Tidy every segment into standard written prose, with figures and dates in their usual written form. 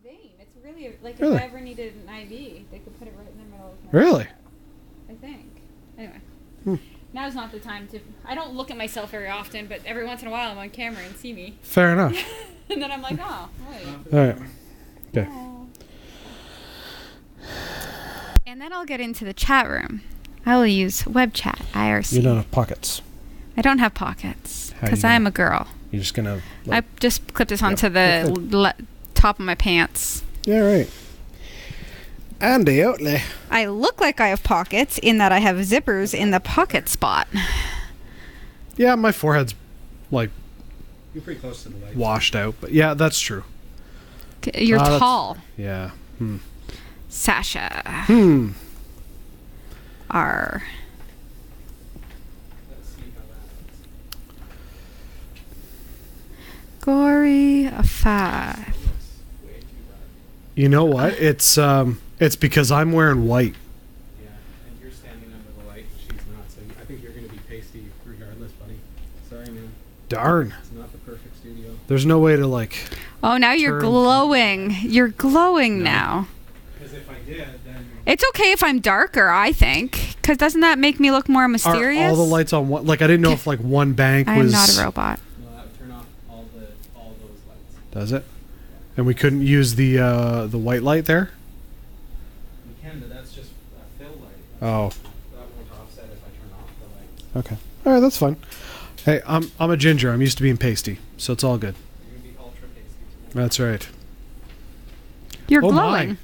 vein. It's really like Really? if I ever needed an IV, they could put it right in the middle of my Really? I think. Anyway. Hmm. Now's not the time to... I don't look at myself very often, but every once in a while I'm on camera and see me. Fair enough. And then I'm like, oh, wait. All right. Okay. And then I'll get into the chat room. I will use web chat, IRC. You don't have pockets. I don't have pockets How because you I am a girl. You're just gonna. I just clipped this onto Yep. the top of my pants. Yeah, right. Andy Oatley. I look like I have pockets in that I have zippers in the pocket spot. Yeah, my forehead's like You're pretty close to the light. washed out, but yeah, that's true. You're That's- tall, Yeah. Sasha. R. Let's see how that Gory 5. looks. Way too dark. You know what? It's because I'm wearing white. Yeah, and you're standing under the light. She's not. So I think you're going to be pasty regardless, buddy. Sorry, man. Darn. It's not the perfect studio. There's no way to like. Oh, now you're Turn- glowing. You're glowing No. now. Because if I did, then It's okay if I'm darker, I think. Because doesn't that make me look more Are mysterious? all the lights on one? Like I didn't know if like one bank I am was. not a robot. no, that would turn off all those lights. Does it? And we couldn't use the white light there. You can, but that's just a fill light. Oh. That won't offset if I turn off the lights. Okay. All right, that's fine. Hey, I'm a ginger. I'm used to being pasty, so it's all good. You're going to be ultra pasty tonight. That's right. You're Oh my. glowing.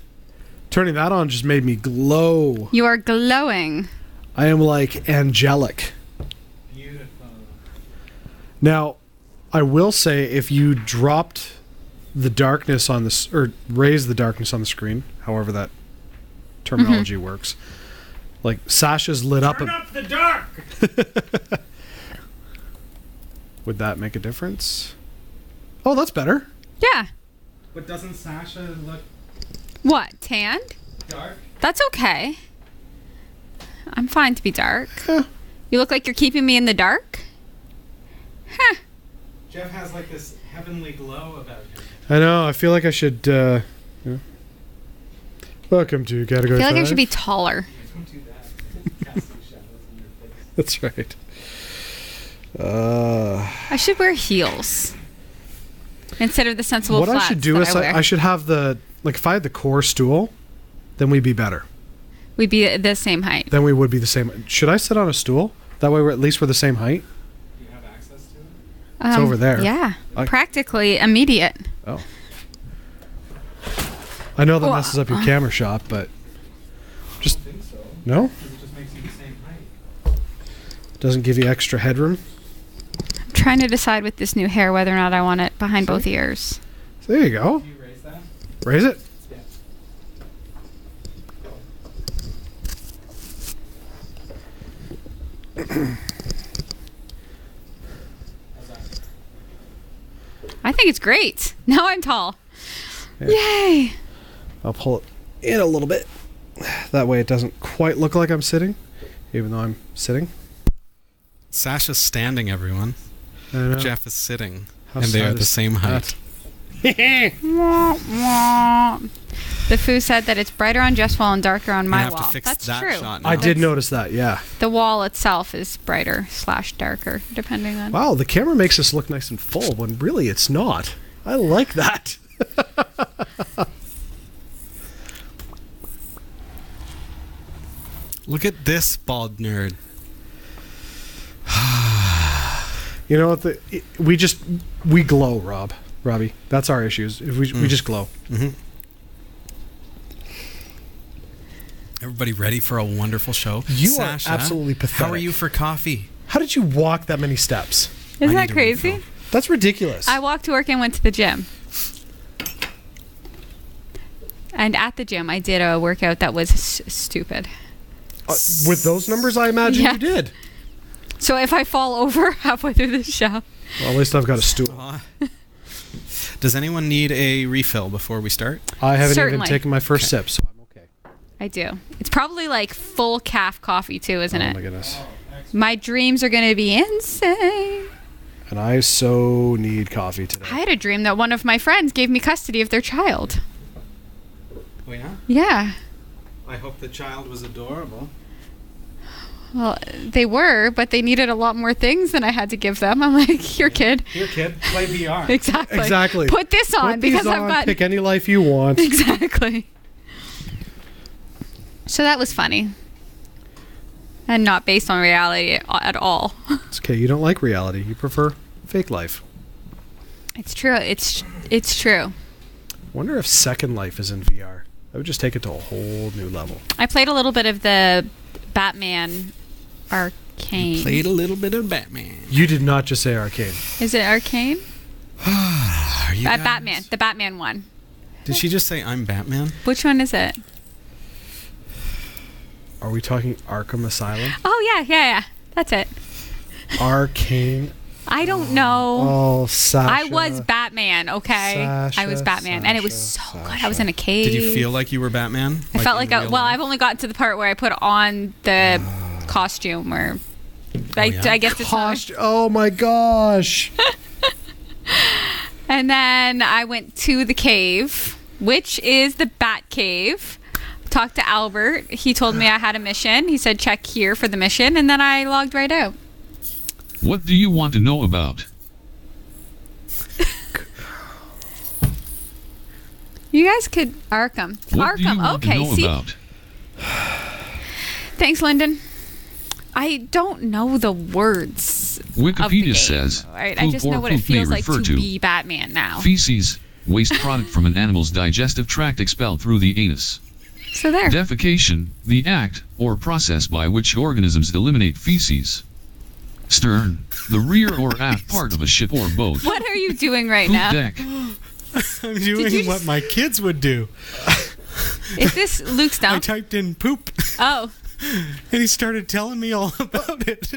Turning that on just made me glow. You are glowing. I am like angelic. Beautiful. Now, I will say if you dropped the darkness on this or raised the darkness on the screen, however that terminology works, like Sasha's lit up. Turn up the dark! Would that make a difference? Oh, that's better. Yeah. But doesn't Sasha look What? Tanned? dark? That's okay. I'm fine to be dark. Huh. You look like you're keeping me in the dark? Huh. Jeff has like this heavenly glow about him. I know. I feel like I should. Yeah. Welcome to I Category 5. feel like I should be taller. Don't do that. Casting shadows in your face. That's right. I should wear heels instead of the sensible What flats I should do that is I wear. I should have the like if I had the core stool, then we'd be better. We'd be the same height. Then we would be the same. Should I sit on a stool? That way we're at least we're the same height. Do you have access to it? It's over there. Yeah. I- Practically immediate. Oh. I know that Well, messes up your camera shot, but I don't think so. no, Because it just makes you the same height. doesn't give you extra headroom. I'm trying to decide with this new hair whether or not I want it behind See? both ears. So there you go. Can you raise that? Raise it. Yeah. How's that? I think it's great. Now I'm tall. Yeah. Yay. I'll pull it in a little bit. That way it doesn't quite look like I'm sitting, even though I'm sitting. Sasha's standing, everyone. I know. Jeff is sitting. How and they sad are the is same height. Wah, wah. The Foo said that it's brighter on Jeff's wall and darker on I my have wall. to fix That's that true. shot now. I did notice that, yeah. The wall itself is brighter / darker, depending on. Wow, the camera makes us look nice and full when really it's not. I like that. Look at this bald nerd. You know what? We glow, Robbie. That's our issues. We just glow. Mm-hmm. Everybody ready for a wonderful show? You Sasha, are absolutely pathetic. How are you for coffee? How did you walk that many steps? Isn't I that need a crazy? refill. That's ridiculous. I walked to work and went to the gym. And at the gym, I did a workout that was stupid. With those numbers, I imagine Yeah. you did. So if I fall over halfway through the show, Well, at least I've got a stool. Does anyone need a refill before we start? I haven't even Certainly. taken my first sip, so I'm okay. I do. It's probably like full calf coffee too, isn't Oh it? my goodness. My dreams are going to be insane. And I so need coffee today. I had a dream that one of my friends gave me custody of their child. Oh, yeah? Yeah. I hope the child was adorable. Well, they were, but they needed a lot more things than I had to give them. I'm like, here, kid. Here, kid, play VR. Exactly. Put this on Put because these I've on, got. pick any life you want. Exactly. So that was funny. And not based on reality at all. It's okay. You don't like reality. You prefer fake life. It's true. It's true. Wonder if Second Life is in VR. I would just take it to a whole new level. I played a little bit of the Batman Arcane. Played a little bit of Batman. You did not just say arcade. Is it Arcane? Are you guys- Batman. The Batman one. Did she just say I'm Batman? Which one is it? Are we talking Arkham Asylum? Oh, yeah. That's it. Arcane. I don't know. Oh, Sasha. I was Batman, okay? I was Batman. And it was so good. I was in a cave. Did you feel like you were Batman? I felt like in real life? I've only gotten to the part where I put on the costume or I guess it's not. Oh my gosh. And then I went to the cave, which is the Bat Cave. Talked to Albert. He told me I had a mission. He said check here for the mission, and then I logged right out. What do you want to know about? You guys could Arkham. What do you want okay, to know see. about? Thanks, Lyndon. I don't know the words. Of the Wikipedia game, says, right? I just know what it poop may feels like refer to be Batman now. feces, waste product from an animal's digestive tract expelled through the anus. So there. Defecation, the act or process by which organisms eliminate feces. Stern, the rear or aft part of a ship or boat. What are you doing right Poop now? deck, I'm you doing just- what my kids would do. Is this Luke's I dump? typed in poop, Oh. and he started telling me all about it.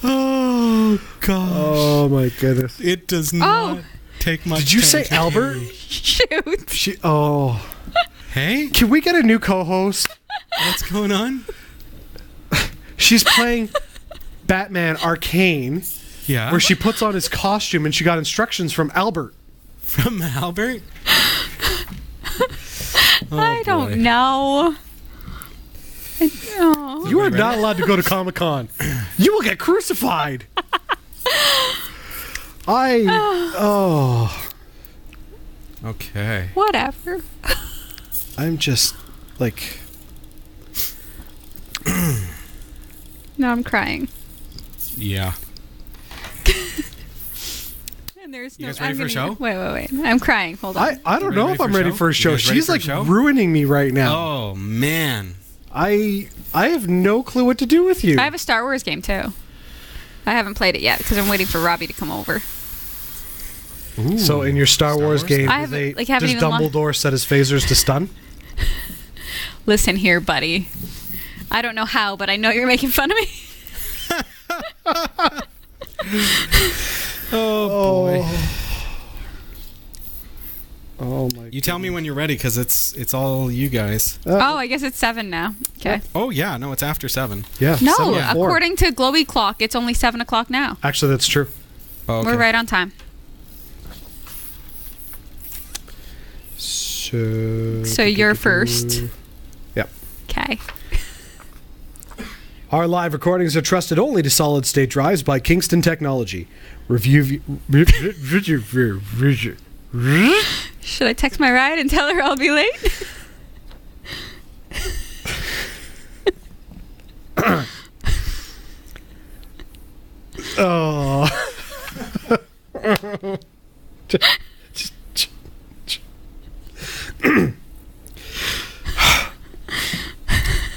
Oh, gosh. Oh my goodness. It does not take much. Did you say time. Albert? Shoot. Hey, Can we get a new co-host? what's going on? She's playing Batman Arcane, Yeah. where she puts on his costume and she got instructions from Albert. From Albert? I don't know. Oh. You are not allowed to go to Comic-Con. You will get crucified. Okay. Whatever. I'm just like, No, I'm crying. Yeah. And there's You no. guys ready I'm for a gonna- show? Wait. I'm crying. Hold on. I don't You know ready if for I'm a ready show? for a You show. guys ready She's for a like show? ruining me right now. Oh, man. I have no clue what to do with you. I have a Star Wars game too. I haven't played it yet because I'm waiting for Robbie to come over. Ooh. So in your Star Wars game, I do they, haven't- haven't does even Dumbledore set his phasers to stun? Listen here, buddy. I don't know how, but I know you're making fun of me. Oh, boy. Oh my! You tell me when you're ready, because it's all you guys. Oh, I guess it's 7 now. Okay. Oh, yeah. No, it's after 7. Yeah. No, 7:04. according to Glowy Clock, it's only 7 o'clock now. Actually, that's true. Oh, okay. We're right on time. So you're first. Yep. Okay. Our live recordings are trusted only to solid state drives by Kingston Technology. Review. Should I text my ride and tell her I'll be late? Oh.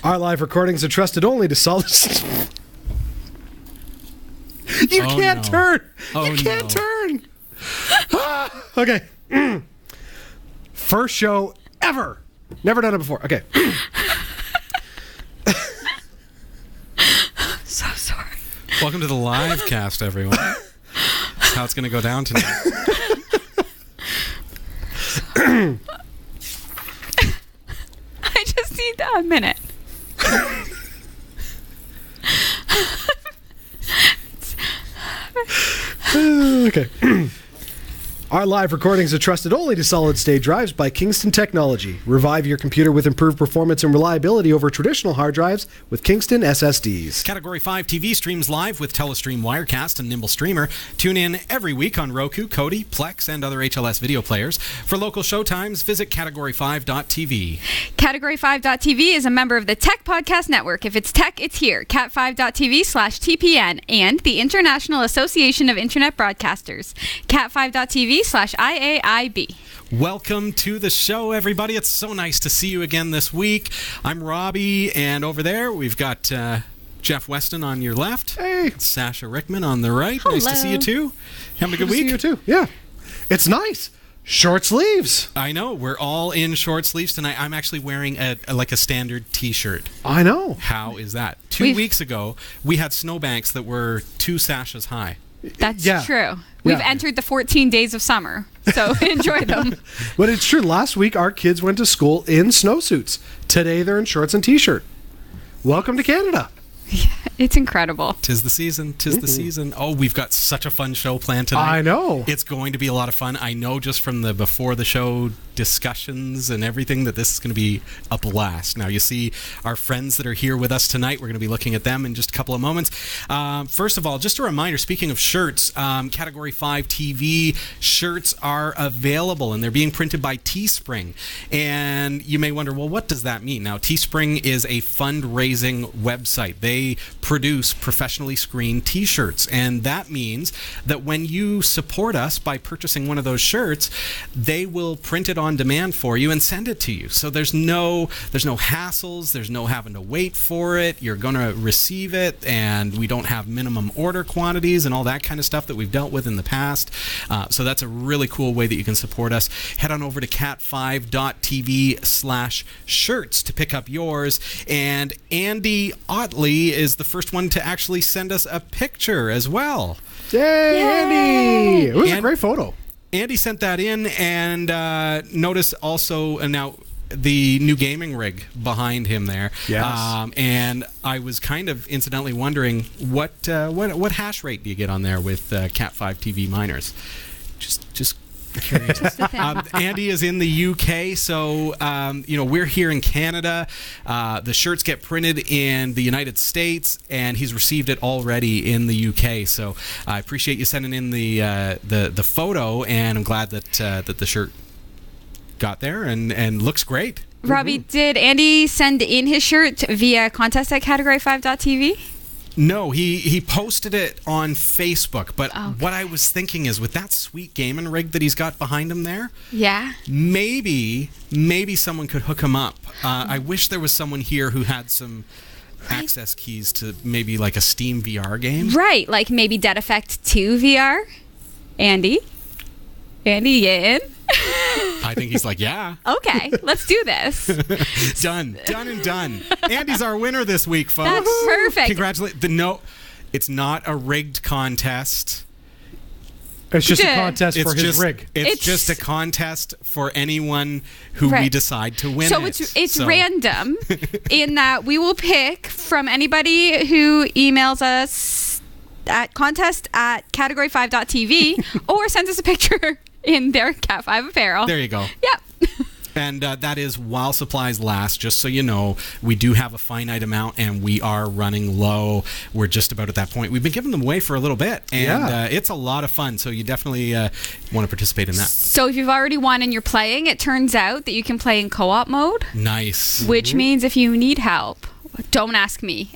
Our live recordings are trusted only to solid. You Oh, can't no. turn. Oh, You can't no. turn. Okay. First show ever. Never done it before. Okay. So sorry. Welcome to the live cast, everyone. That's how it's going to go down tonight. I just need a minute. Okay. Our live recordings are trusted only to solid-state drives by Kingston Technology. Revive your computer with improved performance and reliability over traditional hard drives with Kingston SSDs. Category 5 TV streams live with Telestream Wirecast and Nimble Streamer. Tune in every week on Roku, Kodi, Plex, and other HLS video players. For local showtimes, visit Category5.tv. Category5.tv is a member of the Tech Podcast Network. If it's tech, it's here. Cat5.tv/TPN and the International Association of Internet Broadcasters. Cat5.tv/IAIB. Welcome to the show, everybody. It's so nice to see you again this week. I'm Robbie, and over there we've got Jeff Weston on your left. Hey. Sasha Rickman on the right. Hello. Nice to see you too. Having a good See week? you too. Yeah. It's nice. Short sleeves. I know. We're all in short sleeves tonight. I'm actually wearing a standard T-shirt. I know. How is that? 2 weeks ago, we had snowbanks that were 2 sashes high. That's Yeah. true. We've Yeah. entered the 14 days of summer, so enjoy them. But it's true. Last week, our kids went to school in snowsuits. Today, they're in shorts and T-shirt. Welcome to Canada. It's incredible. 'Tis the season. 'Tis the season. Oh, we've got such a fun show planned tonight. I know. It's going to be a lot of fun. I know just from the before the show discussions and everything that this is going to be a blast. Now, you see our friends that are here with us tonight. We're going to be looking at them in just a couple of moments. First of all, just a reminder, speaking of shirts, Category 5 TV shirts are available, and they're being printed by Teespring. And you may wonder, well, what does that mean? Now, Teespring is a fundraising website. They produce professionally screened T-shirts, and that means that when you support us by purchasing one of those shirts, they will print it on demand for you and send it to you. So there's no hassles, there's no having to wait for it. You're going to receive it, and we don't have minimum order quantities and all that kind of stuff that we've dealt with in the past. So that's a really cool way that you can support us. Head on over to cat5.tv/shirts to pick up yours. And Andy Otley is the first one to actually send us a picture as well. Yay, Andy! It was a And- great photo. Andy sent that in, and notice also now the new gaming rig behind him there. Yes. And I was kind of incidentally wondering what hash rate do you get on there with Cat 5 TV miners? Just curious. Andy is in the UK, so we're here in Canada. The shirts get printed in the United States, and he's received it already in the UK. So I appreciate you sending in the photo, and I'm glad that the shirt got there and looks great. Robbie, did Andy send in his shirt via contest at category5.tv? No, he posted it on Facebook, but Okay. what I was thinking is with that sweet gaming rig that he's got behind him there, Yeah. maybe someone could hook him up. I wish there was someone here who had some access keys to maybe like a Steam VR game. Right, like maybe Dead Effect 2 VR. Andy, you in? I think he's like, yeah, Okay, let's do this. done and done. Andy's our winner this week, folks. That's perfect. Congratulations. No, it's not a rigged contest. It's just a Yeah. contest for his rig. It's just a contest for anyone who we Right. decide to win. So it's random in that we will pick from anybody who emails us at contest@category5.tv or sends us a picture in their Cat 5 apparel. There you go. Yep. And that is while supplies last. Just so you know, we do have a finite amount, and we are running low. We're just about at that point. We've been giving them away for a little bit, and it's a lot of fun. So you definitely want to participate in that. So if you've already won and you're playing, it turns out that you can play in co-op mode, Nice. which means if you need help, don't ask me,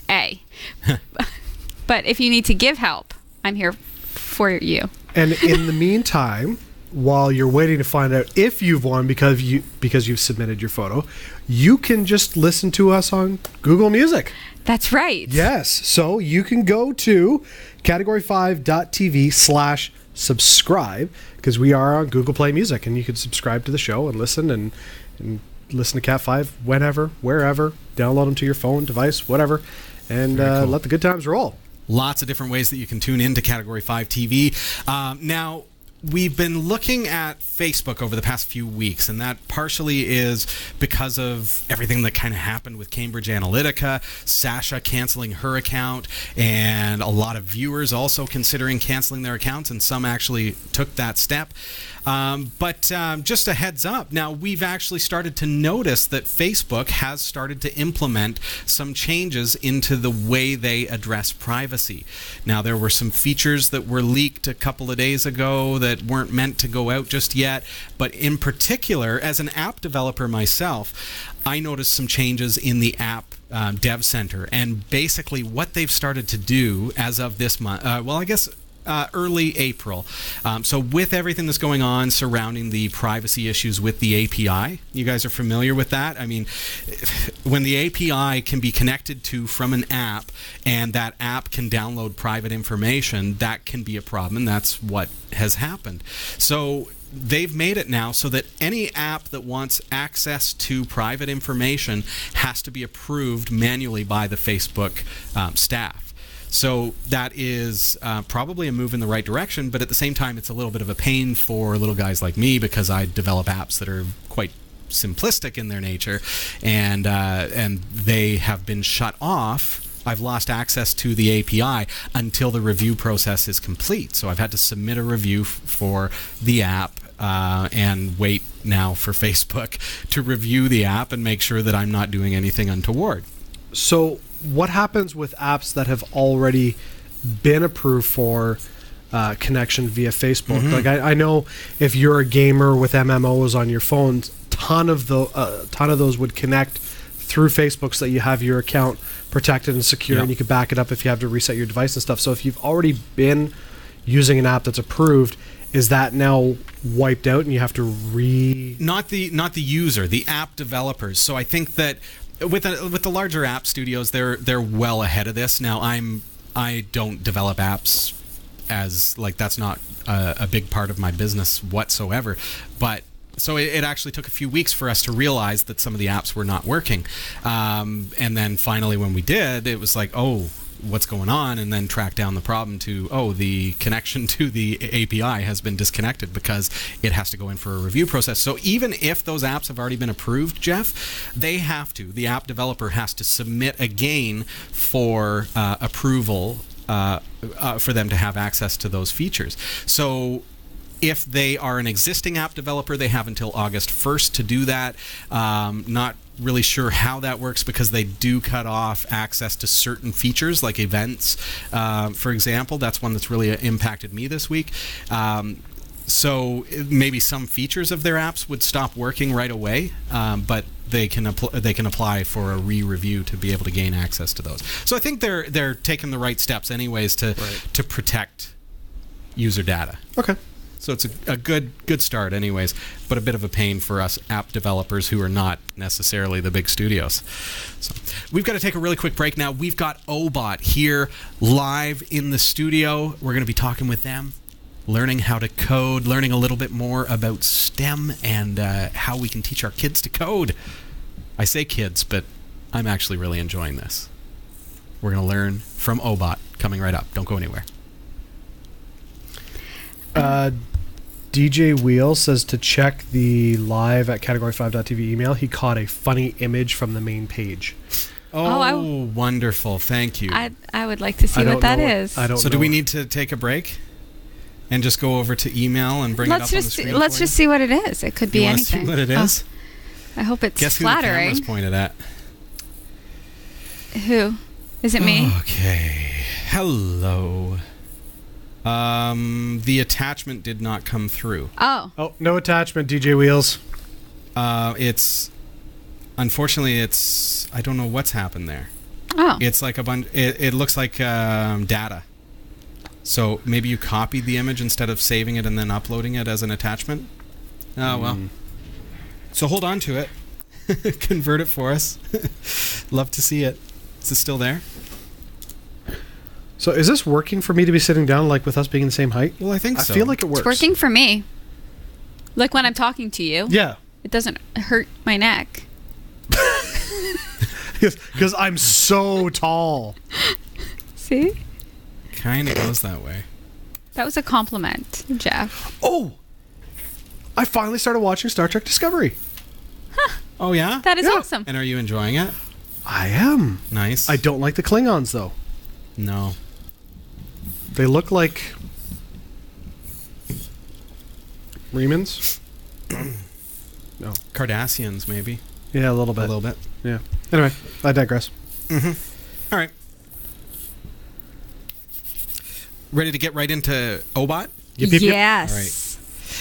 but if you need to give help, I'm here for you. And in the meantime, while you're waiting to find out if you've won because you've submitted your photo, you can just listen to us on Google Music. That's right. Yes. So you can go to category5.tv/subscribe because we are on Google Play Music, and you can subscribe to the show and listen and listen to Cat 5 whenever, wherever. Download them to your phone, device, whatever, and Very cool. let the good times roll. Lots of different ways that you can tune in to Category 5 TV. Now, we've been looking at Facebook over the past few weeks, and that partially is because of everything that kind of happened with Cambridge Analytica, Sasha canceling her account, and a lot of viewers also considering canceling their accounts, and some actually took that step. But just a heads up, now we've actually started to notice that Facebook has started to implement some changes into the way they address privacy. Now, there were some features that were leaked a couple of days ago that weren't meant to go out just yet, but in particular, as an app developer myself, I noticed some changes in the app Dev Center, and basically what they've started to do as of this month, early April. So with everything that's going on surrounding the privacy issues with the API, you guys are familiar with that? I mean, when the API can be connected to from an app and that app can download private information, that can be a problem, and that's what has happened. So they've made it now so that any app that wants access to private information has to be approved manually by the Facebook staff. So that is probably a move in the right direction, but at the same time, it's a little bit of a pain for little guys like me because I develop apps that are quite simplistic in their nature, and they have been shut off. I've lost access to the API until the review process is complete. So I've had to submit a review for the app and wait now for Facebook to review the app and make sure that I'm not doing anything untoward. So what happens with apps that have already been approved for connection via Facebook? Like I know if you're a gamer with MMOs on your phone, ton of those would connect through Facebook so that you have your account protected and secure, and you can back it up if you have to reset your device and stuff. So if you've already been using an app that's approved, is that now wiped out and you have to not the user, the app developers. So I think that with the larger app studios, they're well ahead of this. Now I don't develop apps as that's not a big part of my business whatsoever, but so it actually took a few weeks for us to realize that some of the apps were not working, and then finally when we did, it was like, oh, what's going on, and then track down the problem to, oh, the connection to the API has been disconnected because it has to go in for a review process. So even if those apps have already been approved, Jeff, the app developer has to submit again for approval for them to have access to those features. So if they are an existing app developer, they have until August 1st to do that. Not really sure how that works because they do cut off access to certain features like events, for example. That's one that's really impacted me this week. So maybe some features of their apps would stop working right away, but they can apply for a re-review to be able to gain access to those. So I think they're taking the right steps anyways to protect user data. Okay. So it's a good start anyways, but a bit of a pain for us app developers who are not necessarily the big studios. So we've got to take a really quick break now. We've got Obot here live in the studio. We're going to be talking with them, learning how to code, learning a little bit more about STEM and how we can teach our kids to code. I say kids, but I'm actually really enjoying this. We're going to learn from Obot coming right up. Don't go anywhere. DJ Wheel says to check the live at category5.tv email. He caught a funny image from the main page. Oh, wonderful. Thank you. I would like to see what that is. I don't So know. do we need to take a break and just go over to email and bring it up on the screen? Let's just see what it is. It could be anything. See what it is? I hope it's Guess flattering. who the camera's pointed at? Who? Is it me? Okay. Hello. The attachment did not come through. Oh, no attachment, DJ Wheels. Unfortunately, I don't know what's happened there. Oh. It's like a bunch, it looks like data. So maybe you copied the image instead of saving it and then uploading it as an attachment? Oh, well. So hold on to it. Convert it for us. Love to see it. Is it still there? So is this working for me to be sitting down like with us being the same height? Well, I think so. I feel like it works. It's working for me. Like when I'm talking to you. Yeah. It doesn't hurt my neck. Because I'm so tall. See? Kind of goes that way. That was a compliment, Jeff. Oh! I finally started watching Star Trek Discovery. Oh, yeah? That is Yeah. awesome. And are you enjoying it? I am. Nice. I don't like the Klingons, though. No. They look like... Remans? No. Cardassians, maybe. Yeah, a little A bit. little bit. Yeah. Anyway, I digress. All right. Ready to get right into OBOT? Yes. All right.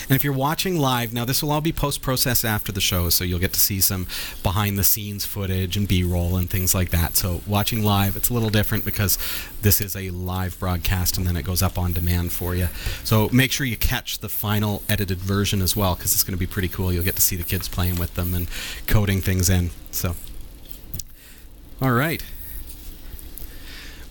And if you're watching live, now this will all be post-processed after the show, so you'll get to see some behind-the-scenes footage and B-roll and things like that. So watching live, it's a little different because this is a live broadcast and then it goes up on demand for you. So make sure you catch the final edited version as well, because it's going to be pretty cool. You'll get to see the kids playing with them and coding things in. So, all right.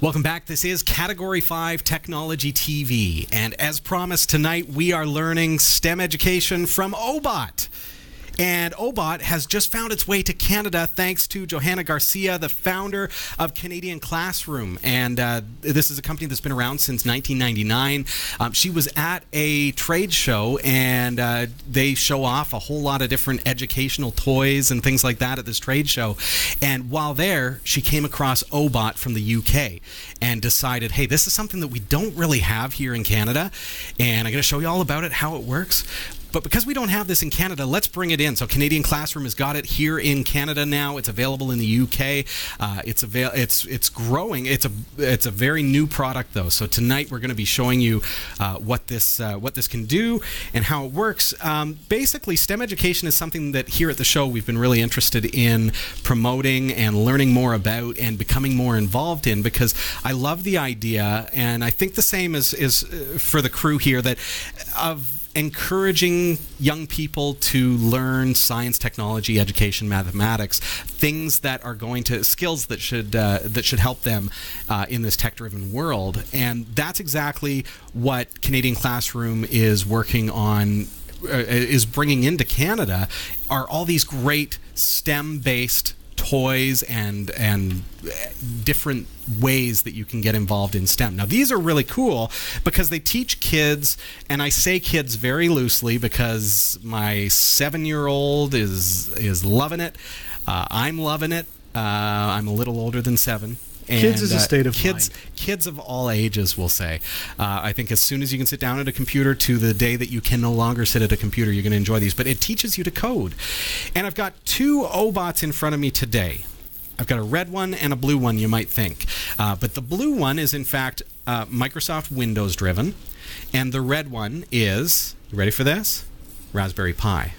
Welcome back. This is Category 5 Technology TV. And as promised, tonight we are learning STEM education from OBOT. And OBOT has just found its way to Canada thanks to Johanna Garcia, the founder of Canadian Classroom. And this is a company that's been around since 1999. She was at a trade show, and they show off a whole lot of different educational toys and things like that at this trade show. And while there, she came across OBOT from the UK and decided, hey, this is something that we don't really have here in Canada. And I'm going to show you all about it, how it works. But because we don't have this in Canada, let's bring it in. So Canadian Classroom has got it here in Canada now. It's available in the UK. It's growing. It's a very new product though. So tonight we're going to be showing you what this can do and how it works. Basically, STEM education is something that here at the show we've been really interested in promoting and learning more about and becoming more involved in, because I love the idea, and I think the same is for the crew here, that of encouraging young people to learn science, technology, education, mathematics, things that are going to skills that should help them in this tech-driven world. And that's exactly what Canadian Classroom is working on, is bringing into Canada, are all these great STEM-based toys and different ways that you can get involved in STEM. Now, these are really cool because they teach kids, and I say kids very loosely because my 7-year-old is loving it. I'm loving it. I'm a little older than 7. And, kids is a state of mind. Kids of all ages, we'll say. I think as soon as you can sit down at a computer to the day that you can no longer sit at a computer, you're going to enjoy these. But it teaches you to code. And I've got 2 OBOTs in front of me today. I've got a red one and a blue one, you might think. But the blue one is, in fact, Microsoft Windows driven. And the red one is, you ready for this? Raspberry Pi.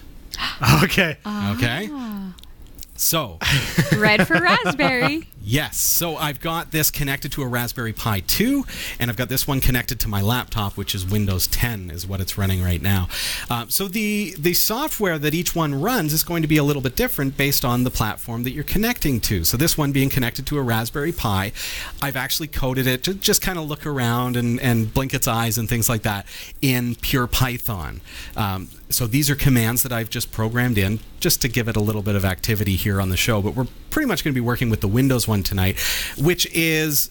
Okay. Okay? So, Red for raspberry. yes. So I've got this connected to a Raspberry Pi 2, and I've got this one connected to my laptop, which is Windows 10 is what it's running right now. So the software that each one runs is going to be a little bit different based on the platform that you're connecting to. So this one being connected to a Raspberry Pi, I've actually coded it to just kind of look around and blink its eyes and things like that in pure Python. So these are commands that I've just programmed in just to give it a little bit of activity here on the show. But we're pretty much going to be working with the Windows one tonight, which is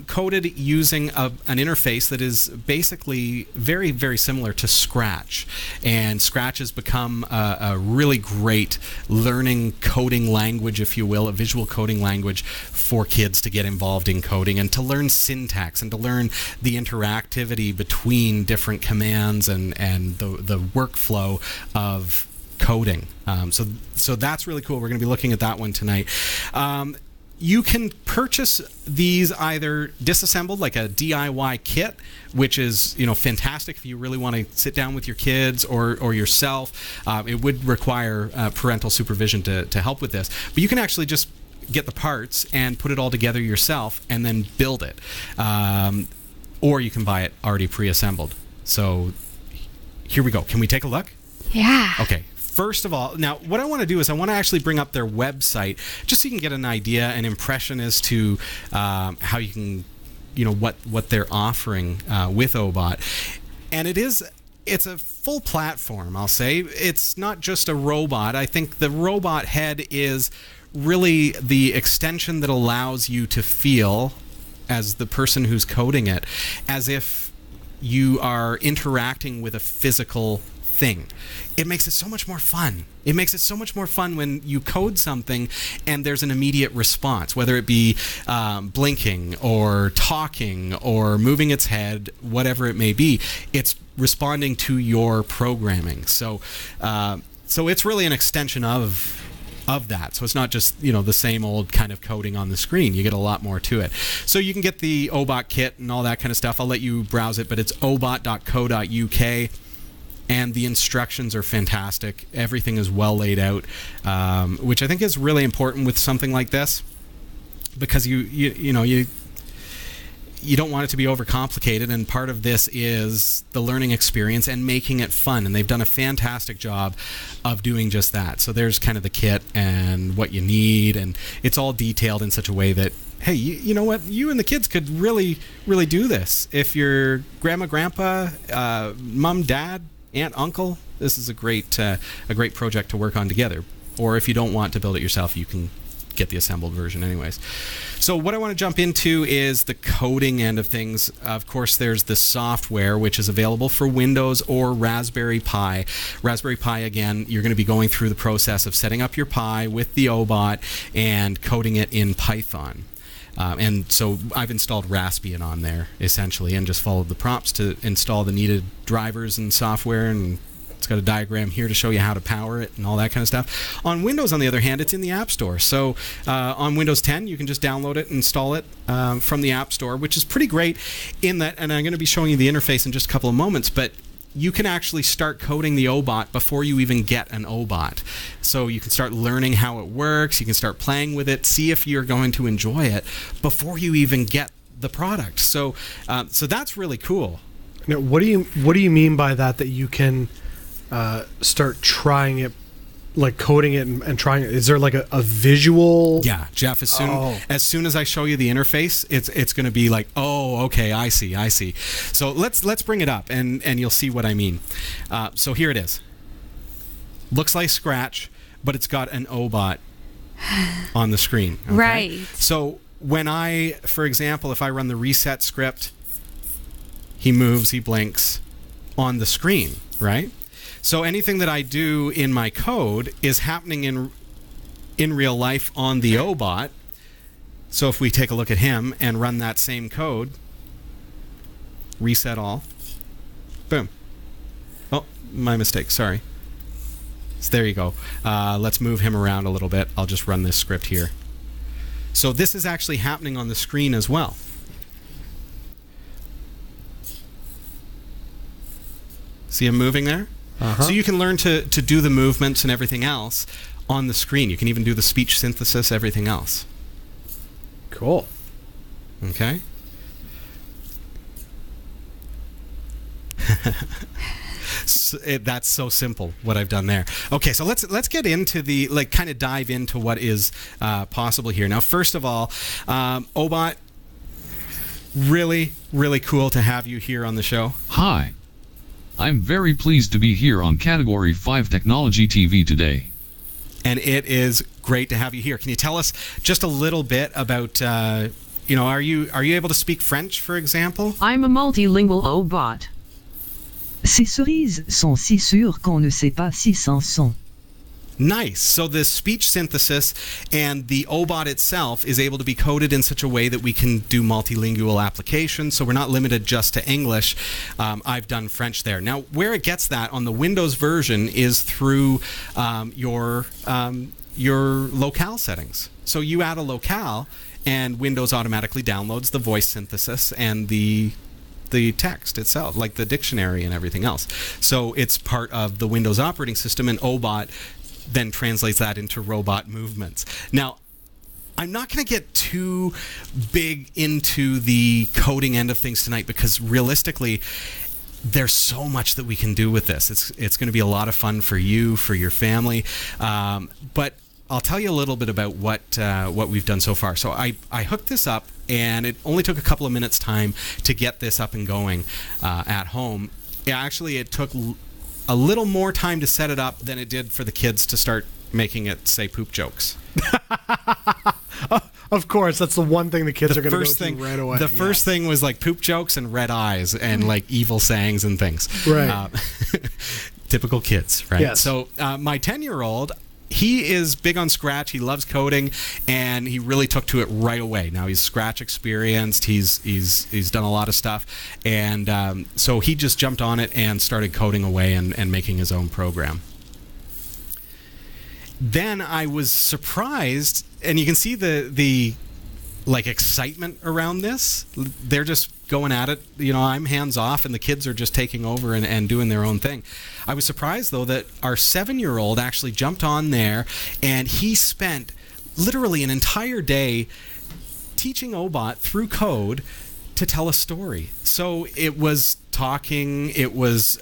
coded using an interface that is basically very, very similar to Scratch. And Scratch has become a really great learning coding language, if you will, a visual coding language for kids to get involved in coding and to learn syntax and to learn the interactivity between different commands and the workflow of coding. So that's really cool. We're going to be looking at that one tonight. You can purchase these either disassembled, like a DIY kit, which is fantastic if you really want to sit down with your kids or yourself. It would require parental supervision to help with this, but you can actually just get the parts and put it all together yourself and then build it, or you can buy it already pre-assembled. So here we go. Can we take a look? Yeah. Okay. First of all, now what I want to do is I want to actually bring up their website just so you can get an idea, an impression as to how you can, what they're offering with OBOT. And it's a full platform, I'll say. It's not just a robot. I think the robot head is really the extension that allows you to feel, as the person who's coding it, as if you are interacting with a physical thing. It makes it so much more fun. It makes it so much more fun when you code something and there's an immediate response, whether it be blinking or talking or moving its head, whatever it may be. It's responding to your programming. So it's really an extension of that. So it's not just, the same old kind of coding on the screen. You get a lot more to it. So you can get the OBOT kit and all that kind of stuff. I'll let you browse it, but it's obot.co.uk. And the instructions are fantastic. Everything is well laid out, which I think is really important with something like this, because you don't want it to be overcomplicated, and part of this is the learning experience and making it fun, and they've done a fantastic job of doing just that. So there's kind of the kit and what you need, and it's all detailed in such a way that, hey, you know what, you and the kids could really, really do this. If you're grandma, grandpa, mom, dad, aunt, uncle, this is a great project to work on together. Or if you don't want to build it yourself, you can get the assembled version anyways. So what I want to jump into is the coding end of things. Of course, there's the software, which is available for Windows or Raspberry Pi. Raspberry Pi, again, you're going to be going through the process of setting up your Pi with the OBOT and coding it in Python. And so I've installed Raspbian on there, essentially, and just followed the prompts to install the needed drivers and software, and it's got a diagram here to show you how to power it and all that kind of stuff. On Windows, on the other hand, it's in the App Store. So on Windows 10, you can just download it and install it from the App Store, which is pretty great in that, and I'm going to be showing you the interface in just a couple of moments, but you can actually start coding the OBOT before you even get an OBOT. So you can start learning how it works, you can start playing with it, see if you're going to enjoy it before you even get the product. So that's really cool. Now, what do you mean by that you can start trying it, like coding it and trying it? Is there like a visual? Yeah, Jeff, as soon as I show you the interface, it's going to be like, oh, okay, I see. So let's bring it up and you'll see what I mean. So here it is. Looks like Scratch, but it's got an OBOT on the screen. Okay? Right. So when for example, if I run the reset script, he moves, he blinks on the screen, right? So anything that I do in my code is happening in real life on the OBOT. So if we take a look at him and run that same code, reset all, boom. Oh, my mistake, sorry. So there you go. Let's move him around a little bit. I'll just run this script here. So this is actually happening on the screen as well. See him moving there? Uh-huh. So you can learn to do the movements and everything else on the screen. You can even do the speech synthesis, everything else. Cool. Okay. That's so simple what I've done there. Okay, so let's get into the kind of dive into what is possible here. Now, first of all, OBOT, really, really cool to have you here on the show. Hi. I'm very pleased to be here on Category 5 Technology TV today. And it is great to have you here. Can you tell us just a little bit about, are you able to speak French, for example? I'm a multilingual OBOT. Ces cerises sont si sûres qu'on ne sait pas si s'en sont. Nice. So the speech synthesis and the OBOT itself is able to be coded in such a way that we can do multilingual applications. So we're not limited just to English. I've done French there. Now, where it gets that on the Windows version is through your locale settings. So you add a locale, and Windows automatically downloads the voice synthesis and the text itself, like the dictionary and everything else. So it's part of the Windows operating system, and OBOT then translates that into robot movements. Now, I'm not going to get too big into the coding end of things tonight because realistically, there's so much that we can do with this. It's going to be a lot of fun for you, for your family. But I'll tell you a little bit about what we've done so far. So I hooked this up, and it only took a couple of minutes time to get this up and going at home. Actually, it took a little more time to set it up than it did for the kids to start making it say poop jokes. Of course, that's the one thing the kids are going to go to right away. The first thing was like poop jokes and red eyes and like evil sayings and things. Right. Typical kids, right? Yes. So my 10-year-old, he is big on Scratch. He loves coding, and he really took to it right away. Now he's Scratch experienced. He's done a lot of stuff, and so he just jumped on it and started coding away and making his own program. Then I was surprised, and you can see the like excitement around this. They're just going at it. You know, I'm hands off, and the kids are just taking over and doing their own thing. I was surprised, though, that our 7-year-old actually jumped on there, and he spent literally an entire day teaching Obot through code to tell a story. So it was talking, it was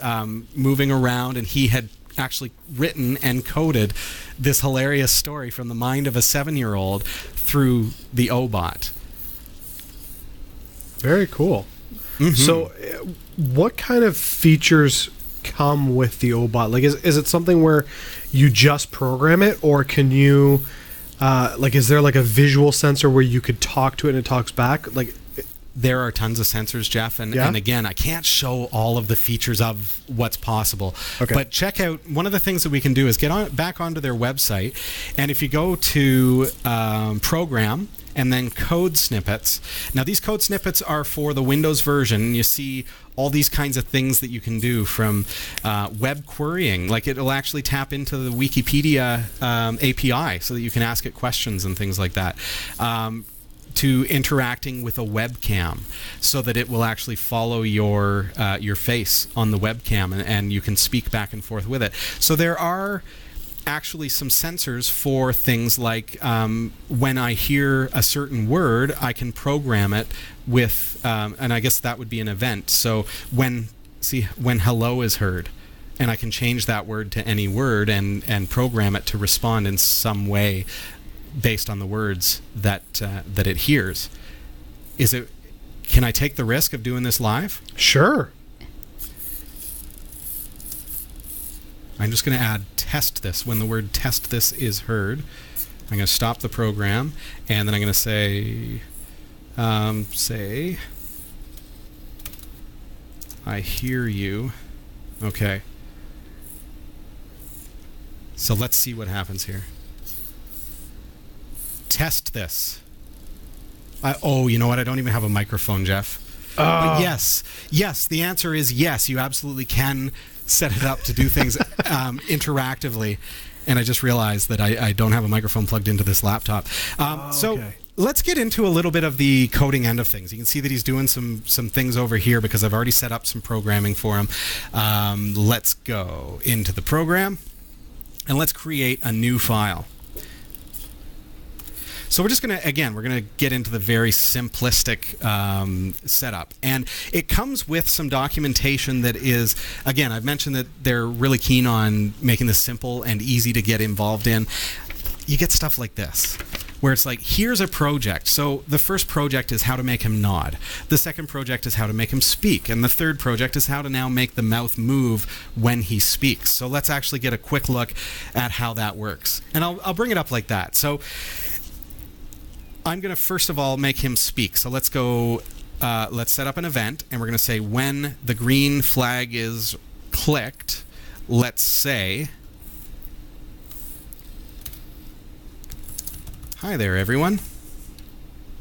moving around, and he had actually written and coded this hilarious story from the mind of a 7-year-old through the Obot. Very cool. Mm-hmm. So, what kind of features come with the Obot? Like, is it something where you just program it, or can you, like, is there like a visual sensor where you could talk to it and it talks back? Like, there are tons of sensors, Jeff, and again, I can't show all of the features of what's possible. Okay. But check out, one of the things that we can do is get back onto their website, and if you go to Program and then Code Snippets. Now, these code snippets are for the Windows version. You see all these kinds of things that you can do, from web querying, like it'll actually tap into the Wikipedia API so that you can ask it questions and things like that. To interacting with a webcam, so that it will actually follow your face on the webcam, and you can speak back and forth with it. So there are actually some sensors for things like when I hear a certain word, I can program it with, and I guess that would be an event. So when hello is heard, and I can change that word to any word and program it to respond in some way based on the words that it hears. Can I take the risk of doing this live? sure. I'm just going to add test this. When the word test this is heard, I'm going to stop the program, and then I'm going to say I hear you. Okay. So let's see what happens here. Test this. You know what? I don't even have a microphone, Jeff. But yes, the answer is yes. You absolutely can set it up to do things interactively. And I just realized that I don't have a microphone plugged into this laptop. So let's get into a little bit of the coding end of things. You can see that he's doing some things over here because I've already set up some programming for him. Let's go into the program, and let's create a new file. So we're just going to get into the very simplistic setup. And it comes with some documentation that is, again, I've mentioned that they're really keen on making this simple and easy to get involved in. You get stuff like this, where it's like, here's a project. So the first project is how to make him nod. The second project is how to make him speak. And the third project is how to now make the mouth move when he speaks. So let's actually get a quick look at how that works. And I'll bring it up like that. So I'm going to first of all make him speak. So let's go, let's set up an event, and we're going to say when the green flag is clicked, let's say, hi there, everyone,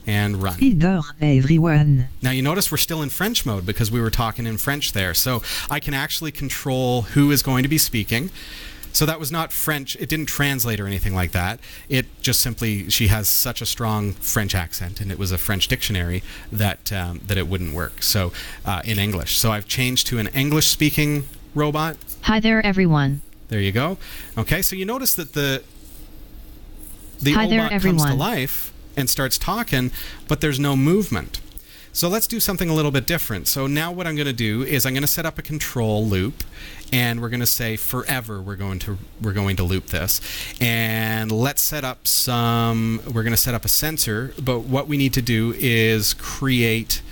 and run. Hi there, everyone. Now you notice we're still in French mode because we were talking in French there. So I can actually control who is going to be speaking. So that was not French. It didn't translate or anything like that. It just simply, she has such a strong French accent, and it was a French dictionary that it wouldn't work. So in English. So I've changed to an English-speaking robot. Hi there, everyone. There you go. Okay, so you notice that the Hi there, robot comes to everyone. life and starts talking, but there's no movement. So let's do something a little bit different. So now what I'm going to do is I'm going to set up a control loop, and we're going to say forever we're going to loop this. And let's set up we're going to set up a sensor, but what we need to do is create,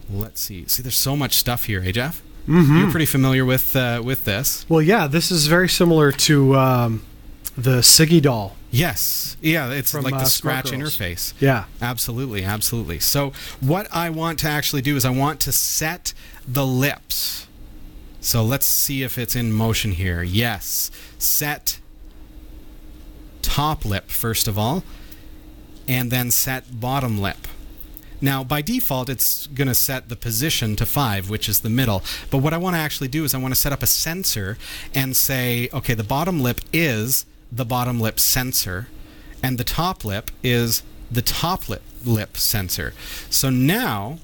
let's see, there's so much stuff here, eh, Jeff? Mm-hmm. You're pretty familiar with this. Well, yeah, this is very similar to the Siggy doll. Yes. Yeah, it's From, like the Smart Scratch Girls. interface. Yeah. Absolutely, absolutely. So what I want to actually do is I want to set the lips So let's see if it's in motion here. Yes. Set top lip first of all, and then set bottom lip. Now, by default, it's going to set the position to 5, which is the middle. But what I want to actually do is I want to set up a sensor and say, okay, the bottom lip is the bottom lip sensor, and the top lip is the top lip sensor. So now,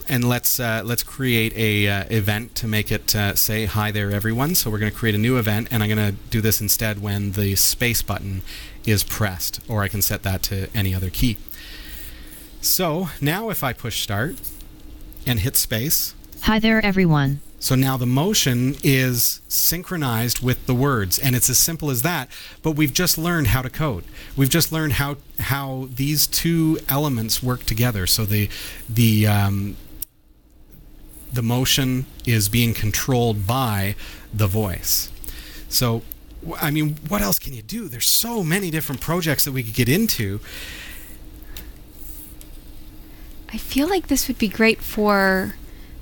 and let's create a event to make it say, hi there, everyone. So we're going to create a new event, and I'm going to do this instead when the space button is pressed, or I can set that to any other key. So now if I push start and hit space. Hi there, everyone. So now the motion is synchronized with the words, and it's as simple as that. But we've just learned how to code. We've just learned how these two elements work together. So the motion is being controlled by the voice. So, I mean, what else can you do? There's so many different projects that we could get into. I feel like this would be great for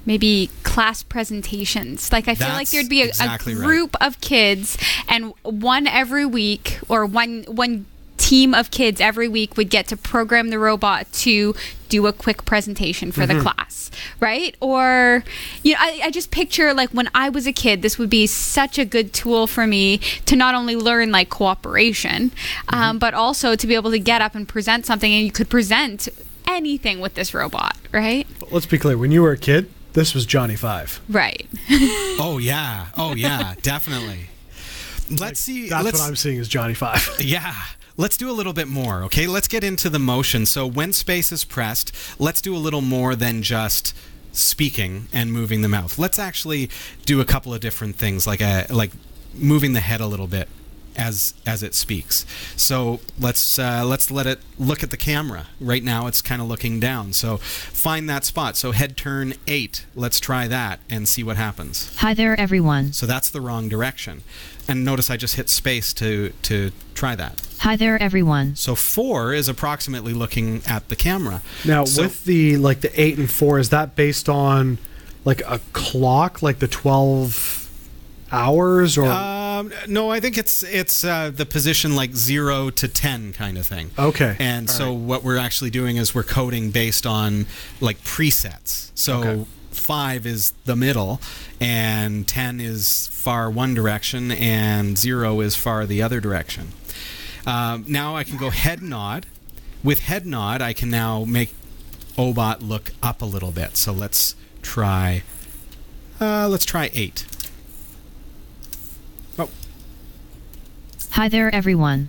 maybe class presentations. Like, I feel like there'd be a group of kids, and one every week, or one team of kids every week would get to program the robot to do a quick presentation for the class, right? Or, you know, I just picture, like, when I was a kid, this would be such a good tool for me to not only learn, like, cooperation, but also to be able to get up and present something, and you could present anything with this robot, right? Let's be clear. When you were a kid, this was Johnny 5. Right. Oh yeah, definitely. Let's see. That's what I'm seeing is Johnny 5. Yeah. Let's do a little bit more, okay? Let's get into the motion. So when space is pressed, let's do a little more than just speaking and moving the mouth. Let's actually do a couple of different things, like moving the head a little bit as it speaks. So let's let it look at the camera. Right now it's kind of looking down. So find that spot. So head turn 8. Let's try that and see what happens. Hi there, everyone. So that's the wrong direction. And notice I just hit space to try that. Hi there, everyone. So 4 is approximately looking at the camera. Now, with the 8 and 4, is that based on like a clock, like the 12 hours, or no, I think it's the position like 0 to 10 kind of thing. Okay. And so what we're actually doing is we're coding based on like presets. So 5 is the middle, and 10 is far one direction, and 0 is far the other direction. Now I can go head nod. With head nod, I can now make Obot look up a little bit. So let's try 8. Oh. Hi there, everyone.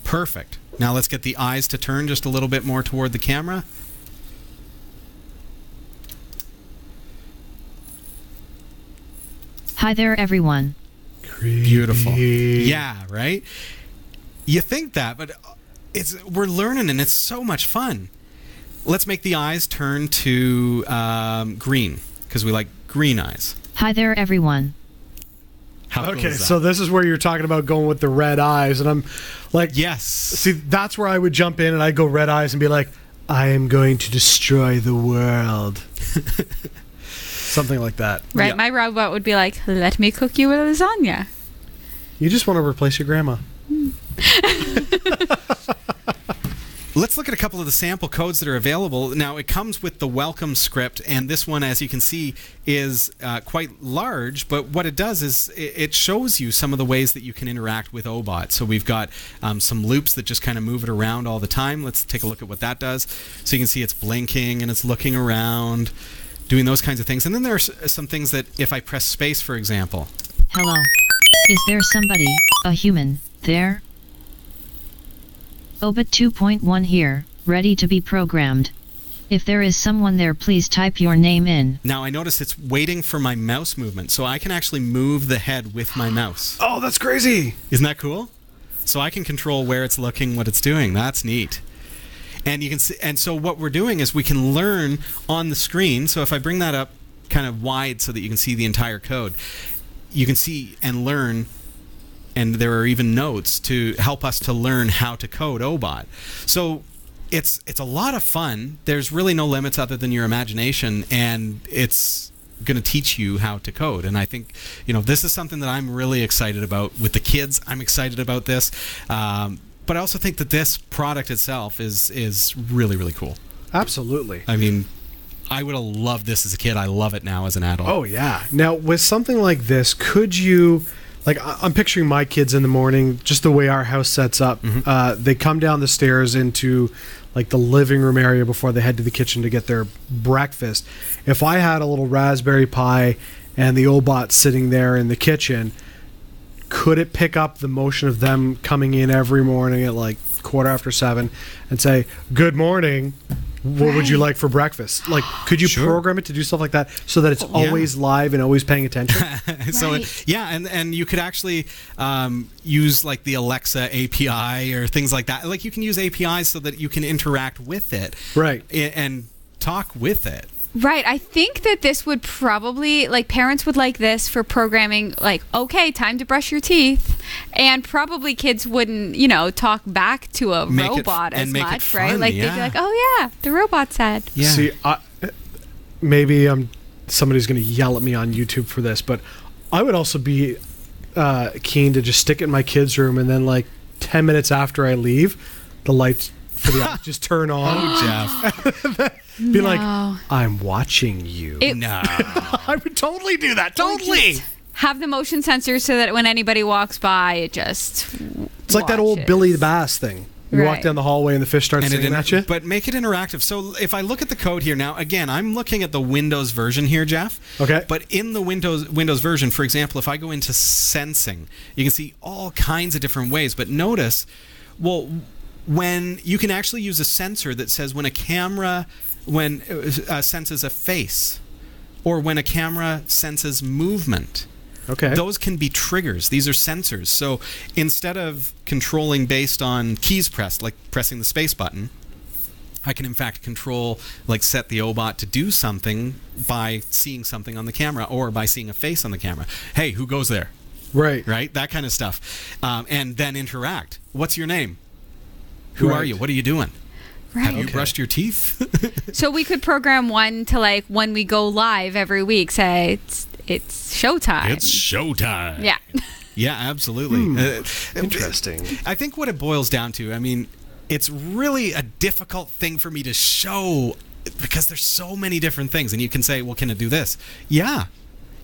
Perfect. Now let's get the eyes to turn just a little bit more toward the camera. Hi there, everyone. Beautiful. Yeah, right? You think that, but we're learning, and it's so much fun. Let's make the eyes turn to green, because we like green eyes. Hi there, everyone. How cool okay, is that? so this is where you're talking about going with the red eyes, and I'm like, yes. See, that's where I would jump in, and I'd go red eyes and be like, I am going to destroy the world. Something like that. Right, Yeah. my robot would be like, let me cook you a lasagna. You just want to replace your grandma. Let's look at a couple of the sample codes that are available. Now, it comes with the welcome script, and this one, as you can see, is quite large, but what it does is it shows you some of the ways that you can interact with Obot. So we've got some loops that just kind of move it around all the time. Let's take a look at what that does. So you can see it's blinking, and it's looking around, doing those kinds of things. And then there's some things that if I press space, for example. Hello. Is there somebody, a human, there? Obot 2.1 here, ready to be programmed. If there is someone there, please type your name in. Now I notice it's waiting for my mouse movement, so I can actually move the head with my mouse. Oh, that's crazy. Isn't that cool? So I can control where it's looking, what it's doing. That's neat. And you can see, and so what we're doing is we can learn on the screen. So if I bring that up kind of wide so that you can see the entire code, you can see and learn, and there are even notes to help us to learn how to code Obot. So it's a lot of fun. There's really no limits other than your imagination, and it's going to teach you how to code. And I think, this is something that I'm really excited about with the kids. I'm excited about this. But I also think that this product itself is really, really cool. Absolutely. I mean, I would have loved this as a kid. I love it now as an adult. Oh, yeah. Now, with something like this, could you... Like, I'm picturing my kids in the morning, just the way our house sets up. They come down the stairs into, like, the living room area before they head to the kitchen to get their breakfast. If I had a little Raspberry Pi and the Obot sitting there in the kitchen, could it pick up the motion of them coming in every morning at, like, 7:15 and say, "Good morning. What would you like for breakfast?" Like, could you program it to do stuff like that so that it's always live and always paying attention? So, and you could actually use like the Alexa API or things like that. Like, you can use APIs so that you can interact with it, right, and talk with it. Right. I think that this would probably, like, parents would like this for programming, like, okay, time to brush your teeth. And probably kids wouldn't, talk back to a robot as much, right? Like, they'd be like, oh, yeah, the robot said. Yeah. See, maybe somebody's going to yell at me on YouTube for this, but I would also be keen to just stick it in my kid's room and then, like, 10 minutes after I leave, the lights for the office just turn on. Oh, Jeff. Be like, I'm watching you. No. I would totally do that. Totally. Have the motion sensor so that when anybody walks by, it just It's like that old Billy the Bass thing. You walk down the hallway and the fish starts singing at you. But make it interactive. So if I look at the code here now, again, I'm looking at the Windows version here, Jeff. Okay. But in the Windows version, for example, if I go into sensing, you can see all kinds of different ways. But notice, when you can actually use a sensor that says when a camera senses a face, or when a camera senses movement. Okay. Those can be triggers. These are sensors. So instead of controlling based on keys pressed, like pressing the space button, I can in fact control, like set the Obot to do something by seeing something on the camera or by seeing a face on the camera. Hey, who goes there? Right. Right? That kind of stuff. And then interact. What's your name? Who are you? What are you doing? Right. Have you brushed your teeth? So we could program one to, like, when we go live every week, say it's showtime. It's showtime. Yeah. Yeah, absolutely. Interesting. I think what it boils down to, I mean, it's really a difficult thing for me to show because there's so many different things. And you can say, well, can it do this? Yeah.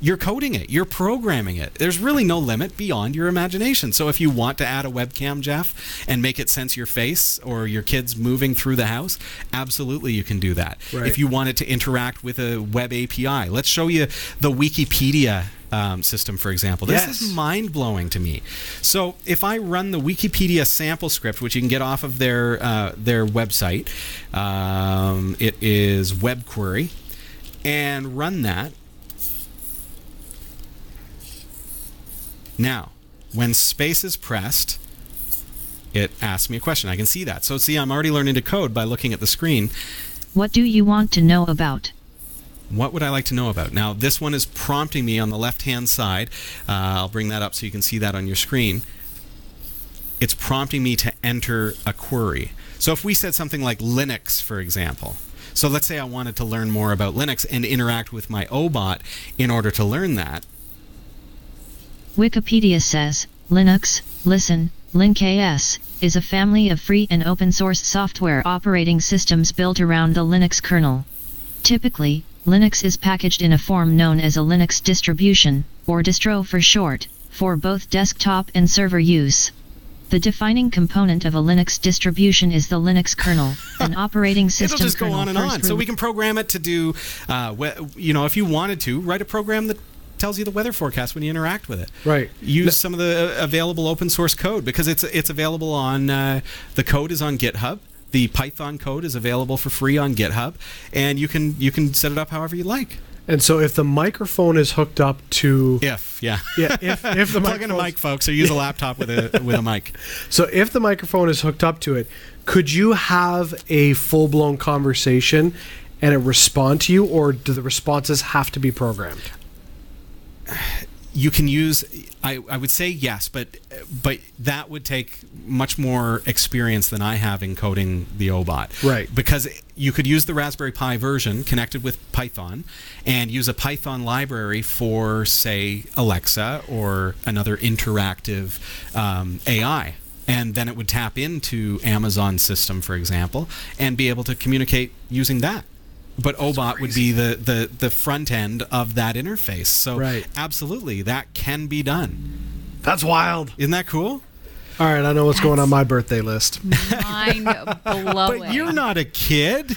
You're coding it. You're programming it. There's really no limit beyond your imagination. So if you want to add a webcam, Jeff, and make it sense your face or your kids moving through the house, absolutely you can do that. Right. If you want it to interact with a web API, let's show you the Wikipedia system, for example. This is mind-blowing to me. So if I run the Wikipedia sample script, which you can get off of their website, it is web query, and run that. Now, when space is pressed, it asks me a question. I can see that. So see, I'm already learning to code by looking at the screen. What do you want to know about? What would I like to know about? Now, this one is prompting me on the left-hand side. I'll bring that up so you can see that on your screen. It's prompting me to enter a query. So if we said something like Linux, for example. So let's say I wanted to learn more about Linux and interact with my Obot in order to learn that. Wikipedia says, Linux, listen, LinKS, is a family of free and open-source software operating systems built around the Linux kernel. Typically, Linux is packaged in a form known as a Linux distribution, or distro for short, for both desktop and server use. The defining component of a Linux distribution is the Linux kernel, an operating system. It'll just go on and on. So we can program it to do, if you wanted to, write a program that tells you the weather forecast when you interact with it. Right. Use some of the available open source code because it's available on the code is on GitHub. The Python code is available for free on GitHub, and you can set it up however you like. And so if the microphone is hooked up to if the plug in a mic, folks, or use a laptop with a mic. So if the microphone is hooked up to it, could you have a full-blown conversation and it respond to you, or do the responses have to be programmed? you can use, I would say yes, but that would take much more experience than I have in coding the OBOT. Right. Because you could use the Raspberry Pi version connected with Python and use a Python library for, say, Alexa or another interactive AI. And then it would tap into Amazon's system, for example, and be able to communicate using that. But OBOT would be the front end of that interface. So absolutely, that can be done. That's wild. Isn't that cool? All right, I know what's going on my birthday list. Mind-blowing. But you're not a kid.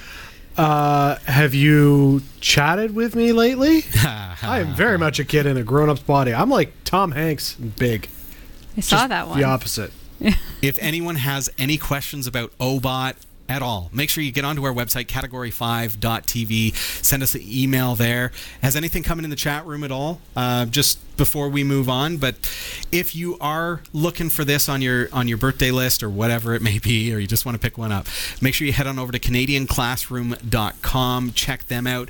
Have you chatted with me lately? I am very much a kid in a grown-up's body. I'm like Tom Hanks, big. I saw that one. The opposite. If anyone has any questions about OBOT at all, make sure you get onto our website, category5.tv. Send us an email there. Has anything coming in the chat room at all? Just before we move on, but if you are looking for this on your birthday list or whatever it may be, or you just want to pick one up, make sure you head on over to canadianclassroom.com. Check them out.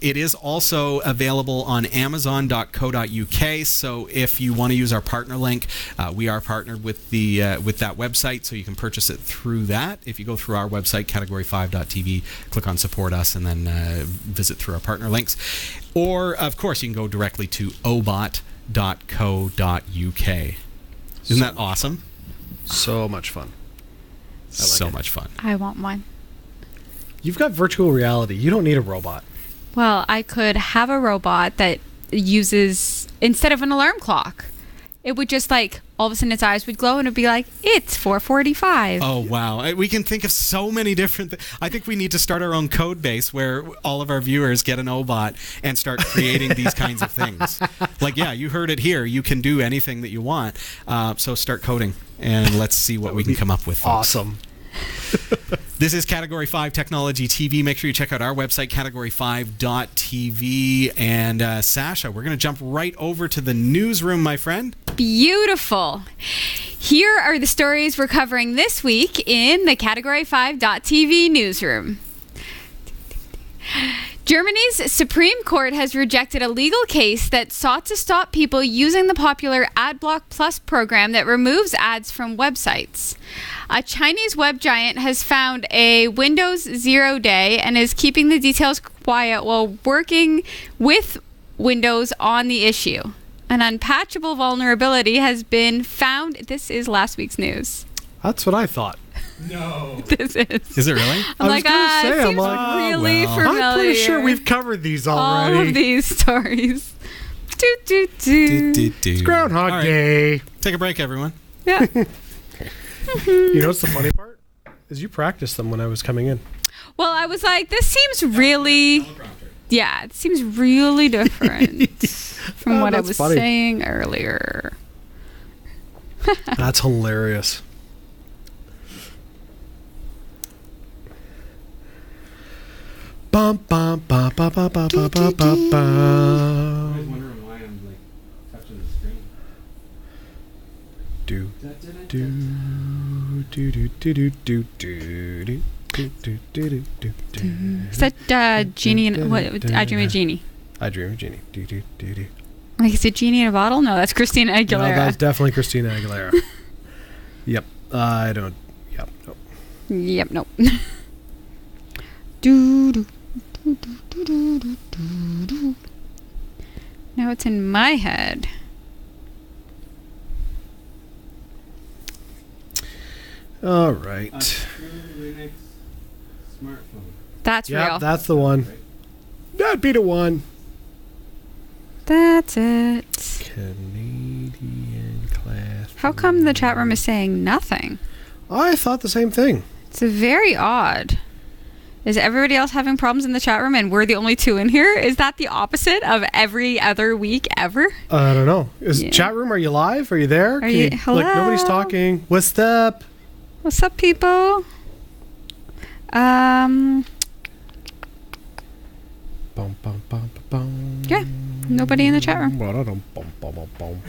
It is also available on amazon.co.uk, so if you want to use our partner link, we are partnered with with that website, so you can purchase it through that. If you go through our website, category5.tv, click on support us, and then visit through our partner links. Or, of course, you can go directly to obot.co.uk. Isn't that awesome? So much fun. So much fun. I want one. You've got virtual reality. You don't need a robot. Well, I could have a robot that uses, instead of an alarm clock, it would just like, all of a sudden its eyes would glow and it'd be like, it's 4:45. Oh, wow. We can think of so many different I think we need to start our own code base where all of our viewers get an OBOT and start creating these kinds of things. Like, yeah, you heard it here. You can do anything that you want. So start coding and let's see what we can come up with. Folks. Awesome. This is Category 5 Technology TV. Make sure you check out our website, category5.tv. And Sasha, we're going to jump right over to the newsroom, my friend. Beautiful. Here are the stories we're covering this week in the Category5.tv newsroom. Germany's Supreme Court has rejected a legal case that sought to stop people using the popular AdBlock Plus program that removes ads from websites. A Chinese web giant has found a Windows 0 day and is keeping the details quiet while working with Windows on the issue. An unpatchable vulnerability has been found. This is last week's news. That's what I thought. No. This is. Is it really? I'm like, it seems really familiar. I'm pretty sure we've covered these already. All of these stories. It's Groundhog Day. Take a break, everyone. Yeah. You know what's the funny part? Is you practiced them when I was coming in. Well, I was like, this seems really... Yeah, it seems really different from what I was saying earlier. That's hilarious. Bum bum bum bum bum bum bum bum bum. I was wondering why I'm like touching the screen. Do do do do do do do do. Is that Genie in what? I Dream of Genie. I Dream of Genie. Do do do do. Like, is it Genie in a bottle? No, that's Christina Aguilera. No, that's definitely Christina Aguilera. Yep. I don't. Yep. Nope. Yep. Nope. Do do do do do do do. Now it's in my head. All right. Linux smartphone. That's real. That's the one. That'd be the one. That's it. Canadian class. How come the chat room is saying nothing? I thought the same thing. It's very odd. Is everybody else having problems in the chat room and we're the only two in here? Is that the opposite of every other week ever? I don't know. Chat room, are you live? Are you there? Hello? Like, nobody's talking. What's up? What's up, people? Bum, bum, bum, bum, bum. Yeah, nobody in the chat room. Bum, bum, bum, bum.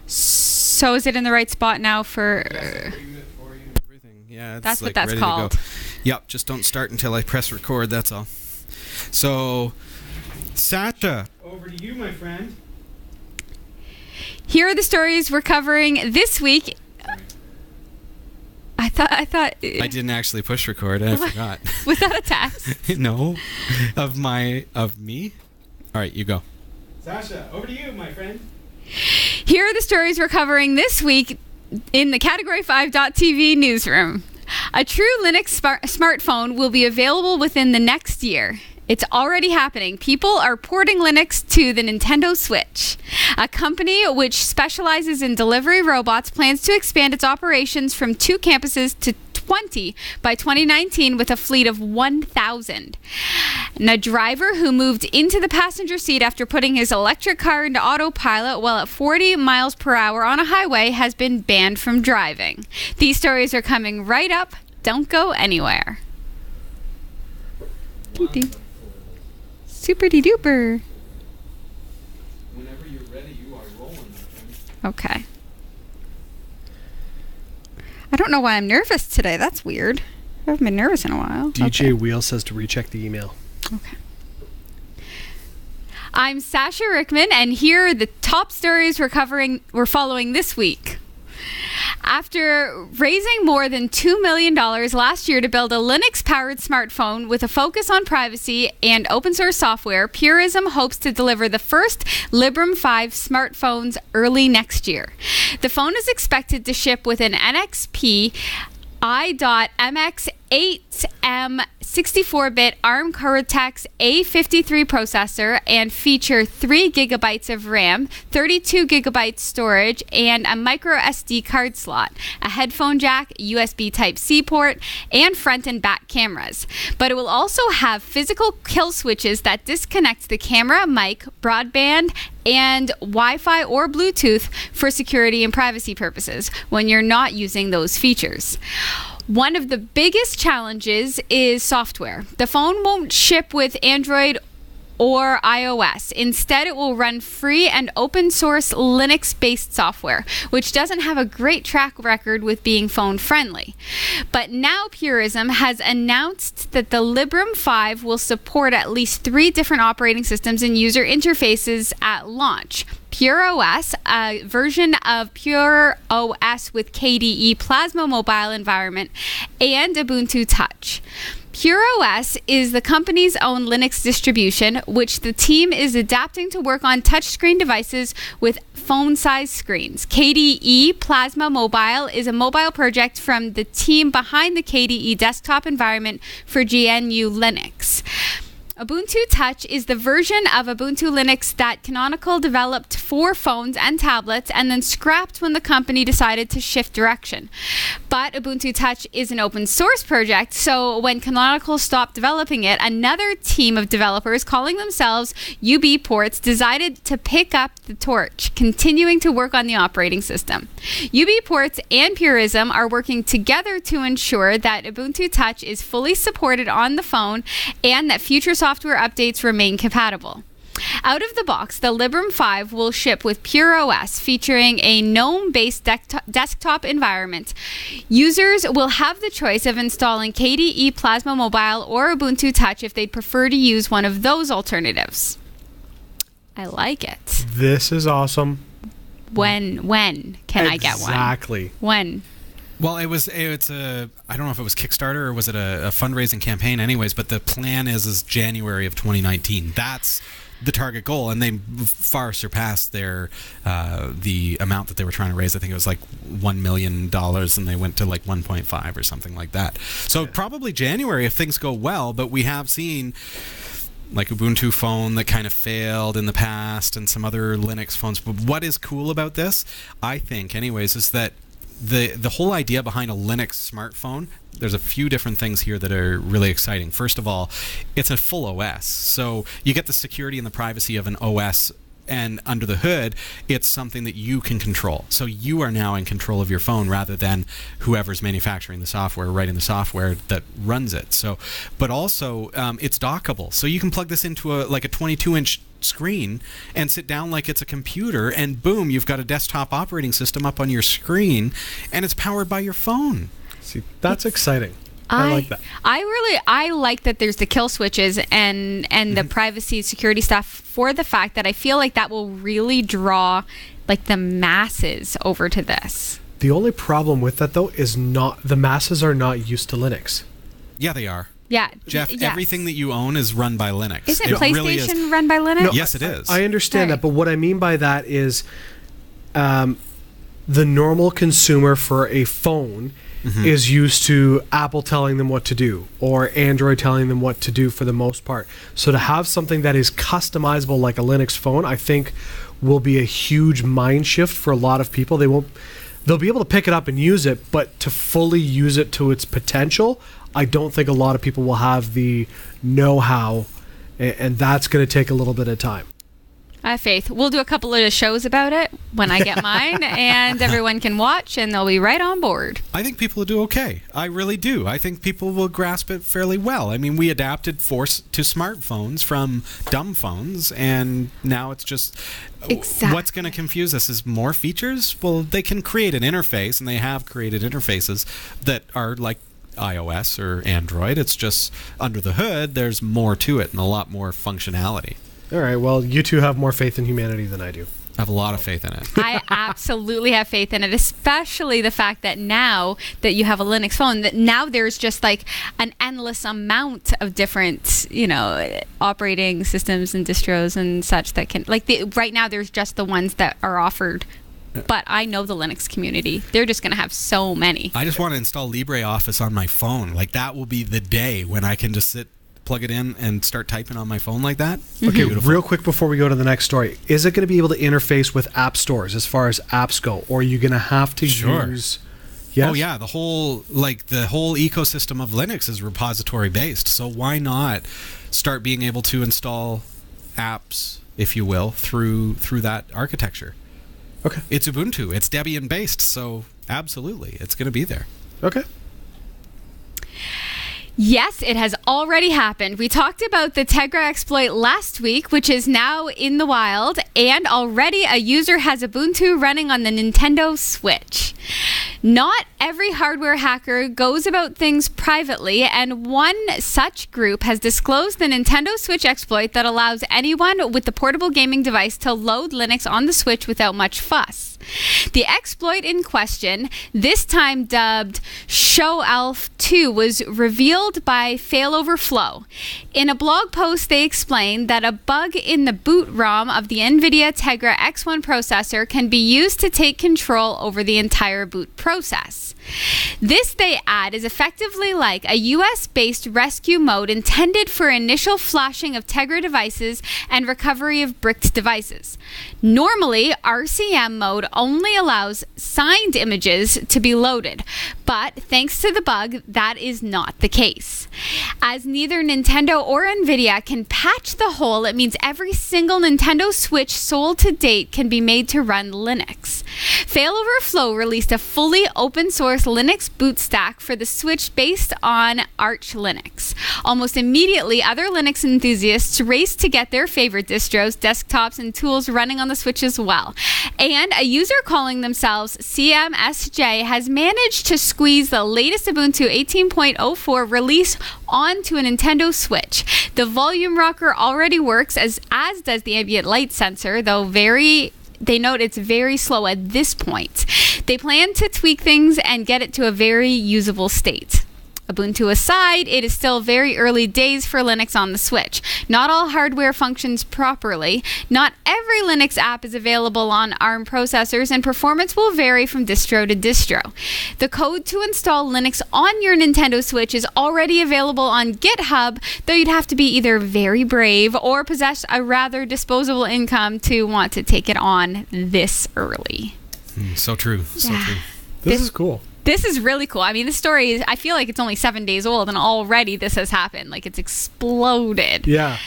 So is it in the right spot now for... Everything. Yeah, it's that's like what that's ready called. To go. Yep, just don't start until I press record, that's all. So, Sasha. Over to you, my friend. Here are the stories we're covering this week. I thought I didn't actually push record, I forgot. Was that a text? No. Of me? All right, you go. Sasha, over to you, my friend. Here are the stories we're covering this week in the Category5.tv newsroom. A true Linux smartphone will be available within the next year. It's already happening. People are porting Linux to the Nintendo Switch. A company which specializes in delivery robots plans to expand its operations from 2 campuses to 20 by 2019 with a fleet of 1,000. And a driver who moved into the passenger seat after putting his electric car into autopilot while at 40 miles per hour on a highway has been banned from driving. These stories are coming right up. Don't go anywhere. Super de duper. Whenever you're ready, you are rolling, my friend. Okay. I don't know why I'm nervous today. That's weird. I haven't been nervous in a while. DJ Wheel says to recheck the email. Okay. I'm Sasha Rickman, and here are the top stories we're following this week. After raising more than $2 million last year to build a Linux-powered smartphone with a focus on privacy and open-source software, Purism hopes to deliver the first Librem 5 smartphones early next year. The phone is expected to ship with an NXP i.MX 8M 64-bit ARM Cortex A53 processor and feature 3 gigabytes of RAM, 32 gigabytes storage, and a micro SD card slot, a headphone jack, USB Type-C port, and front and back cameras. But it will also have physical kill switches that disconnect the camera, mic, broadband, and Wi-Fi or Bluetooth for security and privacy purposes when you're not using those features. One of the biggest challenges is software. The phone won't ship with Android or iOS. Instead, it will run free and open source Linux-based software, which doesn't have a great track record with being phone friendly. But now Purism has announced that the Librem 5 will support at least 3 different operating systems and user interfaces at launch. PureOS, a version of PureOS with KDE Plasma mobile environment, and Ubuntu Touch. PureOS is the company's own Linux distribution, which the team is adapting to work on touchscreen devices with phone-sized screens. KDE Plasma Mobile is a mobile project from the team behind the KDE desktop environment for GNU Linux. Ubuntu Touch is the version of Ubuntu Linux that Canonical developed for phones and tablets and then scrapped when the company decided to shift direction. But Ubuntu Touch is an open source project, so when Canonical stopped developing it, another team of developers calling themselves UB Ports decided to pick up the torch, continuing to work on the operating system. UB Ports and Purism are working together to ensure that Ubuntu Touch is fully supported on the phone and that future software updates remain compatible. Out of the box, the Librem 5 will ship with PureOS, featuring a GNOME-based desktop environment. Users will have the choice of installing KDE Plasma Mobile or Ubuntu Touch if they'd prefer to use one of those alternatives. I like it. This is awesome. When can I get one? Exactly. When? Well, it's a, I don't know if it was Kickstarter or was it a fundraising campaign anyways, but the plan is January of 2019. That's the target goal, and they far surpassed their the amount that they were trying to raise. I think it was like $1 million, and they went to like 1.5 or something like that. So probably January if things go well, but we have seen like Ubuntu phone that kind of failed in the past and some other Linux phones. But what is cool about this, I think anyways, is that the whole idea behind a Linux smartphone, there's a few different things here that are really exciting. First of all, it's a full OS. So you get the security and the privacy of an OS, and under the hood, it's something that you can control. So you are now in control of your phone rather than whoever's manufacturing the software, writing the software that runs it. So, but also, it's dockable. So you can plug this into a 22-inch screen and sit down like it's a computer, and boom, you've got a desktop operating system up on your screen, and it's powered by your phone. See, that's exciting. I like that. I like that there's the kill switches and the privacy security stuff, for the fact that I feel like that will really draw like the masses over to this. The only problem with that, though, is not the masses are not used to Linux. Yeah, they are. Yeah, Jeff, everything that you own is run by Linux. Isn't PlayStation really run by Linux? No, yes, it is. I understand that, but what I mean by that is the normal consumer for a phone is used to Apple telling them what to do or Android telling them what to do for the most part. So to have something that is customizable like a Linux phone, I think will be a huge mind shift for a lot of people. They'll be able to pick it up and use it, but to fully use it to its potential, I don't think a lot of people will have the know-how, and that's going to take a little bit of time. I have faith. We'll do a couple of shows about it when I get mine, and everyone can watch, and they'll be right on board. I think people will do okay. I really do. I think people will grasp it fairly well. I mean, we adapted Force to smartphones from dumb phones, and now it's just... Exactly. What's going to confuse us is more features. Well, they can create an interface, and they have created interfaces that are like iOS or Android. It's just under the hood, there's more to it and a lot more functionality. All right, well, you two have more faith in humanity than I do. I have a lot of faith in it. I absolutely have faith in it, especially the fact that now that you have a Linux phone, that now there's just like an endless amount of different, operating systems and distros and such that can, right now there's just the ones that are offered. But I know the Linux community. They're just going to have so many. I just want to install LibreOffice on my phone. Like, that will be the day when I can just plug it in and start typing on my phone like that. Okay, real quick before we go to the next story. Is it going to be able to interface with app stores as far as apps go? Or are you going to have to use... Yes? Oh, yeah. The whole ecosystem of Linux is repository based. So why not start being able to install apps, if you will, through that architecture? Okay. It's Ubuntu. It's Debian based. So absolutely, it's going to be there. Okay. Yes, it has already happened. We talked about the Tegra exploit last week, which is now in the wild, and already a user has Ubuntu running on the Nintendo Switch. Not every hardware hacker goes about things privately, and one such group has disclosed the Nintendo Switch exploit that allows anyone with the portable gaming device to load Linux on the Switch without much fuss. The exploit in question, this time dubbed ShowElf2, was revealed by Failoverflow. In a blog post, they explained that a bug in the boot ROM of the NVIDIA Tegra X1 processor can be used to take control over the entire boot process. This, they add, is effectively like a US-based rescue mode intended for initial flashing of Tegra devices and recovery of bricked devices. Normally, RCM mode only allows signed images to be loaded, but thanks to the bug, that is not the case. As neither Nintendo or NVIDIA can patch the hole, it means every single Nintendo Switch sold to date can be made to run Linux. Failoverflow released a fully open source Linux boot stack for the Switch based on Arch Linux. Almost immediately, other Linux enthusiasts raced to get their favorite distros, desktops, and tools running on the Switch as well. And a user calling themselves CMSJ has managed to squeeze the latest Ubuntu 18.04 release onto a Nintendo Switch. The volume rocker already works, as does the ambient light sensor, though they note it's very slow at this point. They plan to tweak things and get it to a very usable state. Ubuntu aside, it is still very early days for Linux on the Switch. Not all hardware functions properly. Not every Linux app is available on ARM processors, and performance will vary from distro to distro. The code to install Linux on your Nintendo Switch is already available on GitHub, though you'd have to be either very brave or possess a rather disposable income to want to take it on this early. So true. So true. This is cool. This is really cool. I mean, this story is, I feel like it's only 7 days old and already this has happened. Like, it's exploded. Yeah.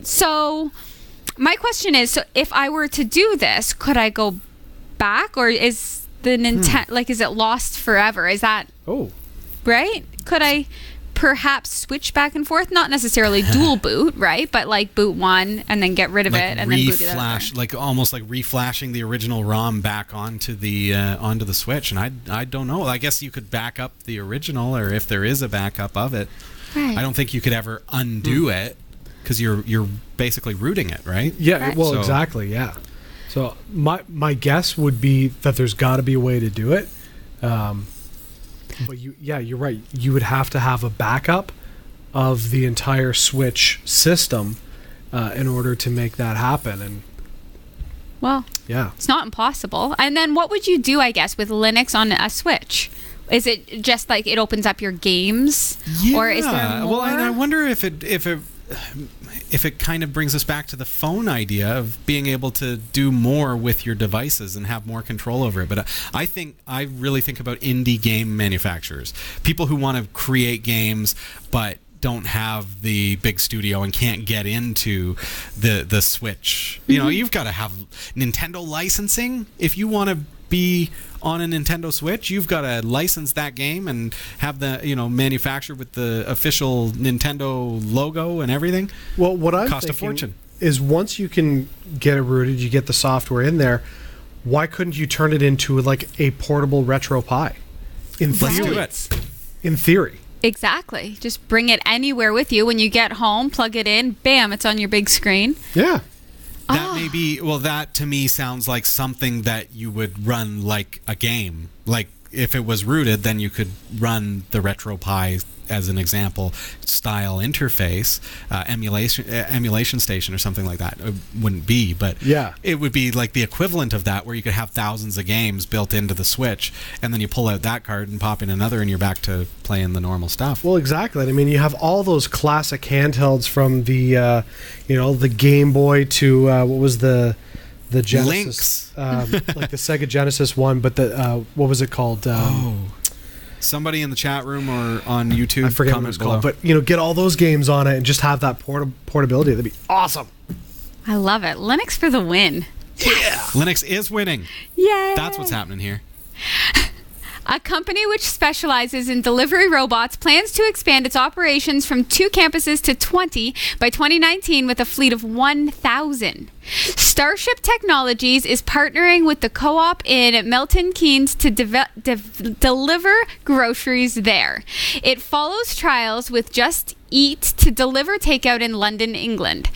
So my question is, so if I were to do this, could I go back, or is the Nintendo, is it lost forever? Is that... Oh. Right? Could I perhaps switch back and forth, not necessarily dual boot, right? But like boot one and then get rid of it and then boot the other. Like almost like reflashing the original ROM back onto the Switch. And I don't know. I guess you could back up the original, or if there is a backup of it. Right. I don't think you could ever undo it, because you're basically rooting it, right? Yeah, Right. well, exactly, yeah. So my guess would be that there's got to be a way to do it. But you're right. You would have to have a backup of the entire Switch system in order to make that happen. And Well, yeah, it's not impossible. And then what would you do, I guess, with Linux on a Switch? Is it just like it opens up your games, or is there more? Well, and I wonder if it kind of brings us back to the phone idea of being able to do more with your devices and have more control over it. But I really think about indie game manufacturers, people who want to create games but don't have the big studio and can't get into the Switch. You know, you've got to have Nintendo licensing if you want to be on a Nintendo Switch. You've got to license that game and have the manufactured with the official Nintendo logo and everything. Well, what I'm cost a thinking fortune is, once you can get it rooted, you get the software in there. Why couldn't you turn it into like a portable retro Pi? Let's do it. In theory. Exactly. Just bring it anywhere with you. When you get home, plug it in, bam, it's on your big screen. Yeah. That may be, well, that to me sounds like something that you would run like a game. Like if it was rooted, then you could run the RetroPie, as an example, style interface, emulation station or something like that. It wouldn't be, but yeah, it would be like the equivalent of that, where you could have thousands of games built into the Switch, and then you pull out that card and pop in another, and you're back to playing the normal stuff. Well, exactly. I mean, you have all those classic handhelds from the, the Game Boy to what was the Genesis, like the Sega Genesis one, but the what was it called? Somebody in the chat room or on YouTube, I forget what it's called, but get all those games on it and just have that portability. That'd be awesome. I love it. Linux for the win. Yeah, Linux is winning. Yay! That's what's happening here. A company which specializes in delivery robots plans to expand its operations from 2 campuses to 20 by 2019 with a fleet of 1,000. Starship Technologies is partnering with the Co-op in Milton Keynes to deliver groceries there. It follows trials with Just Eat to deliver takeout in London, England.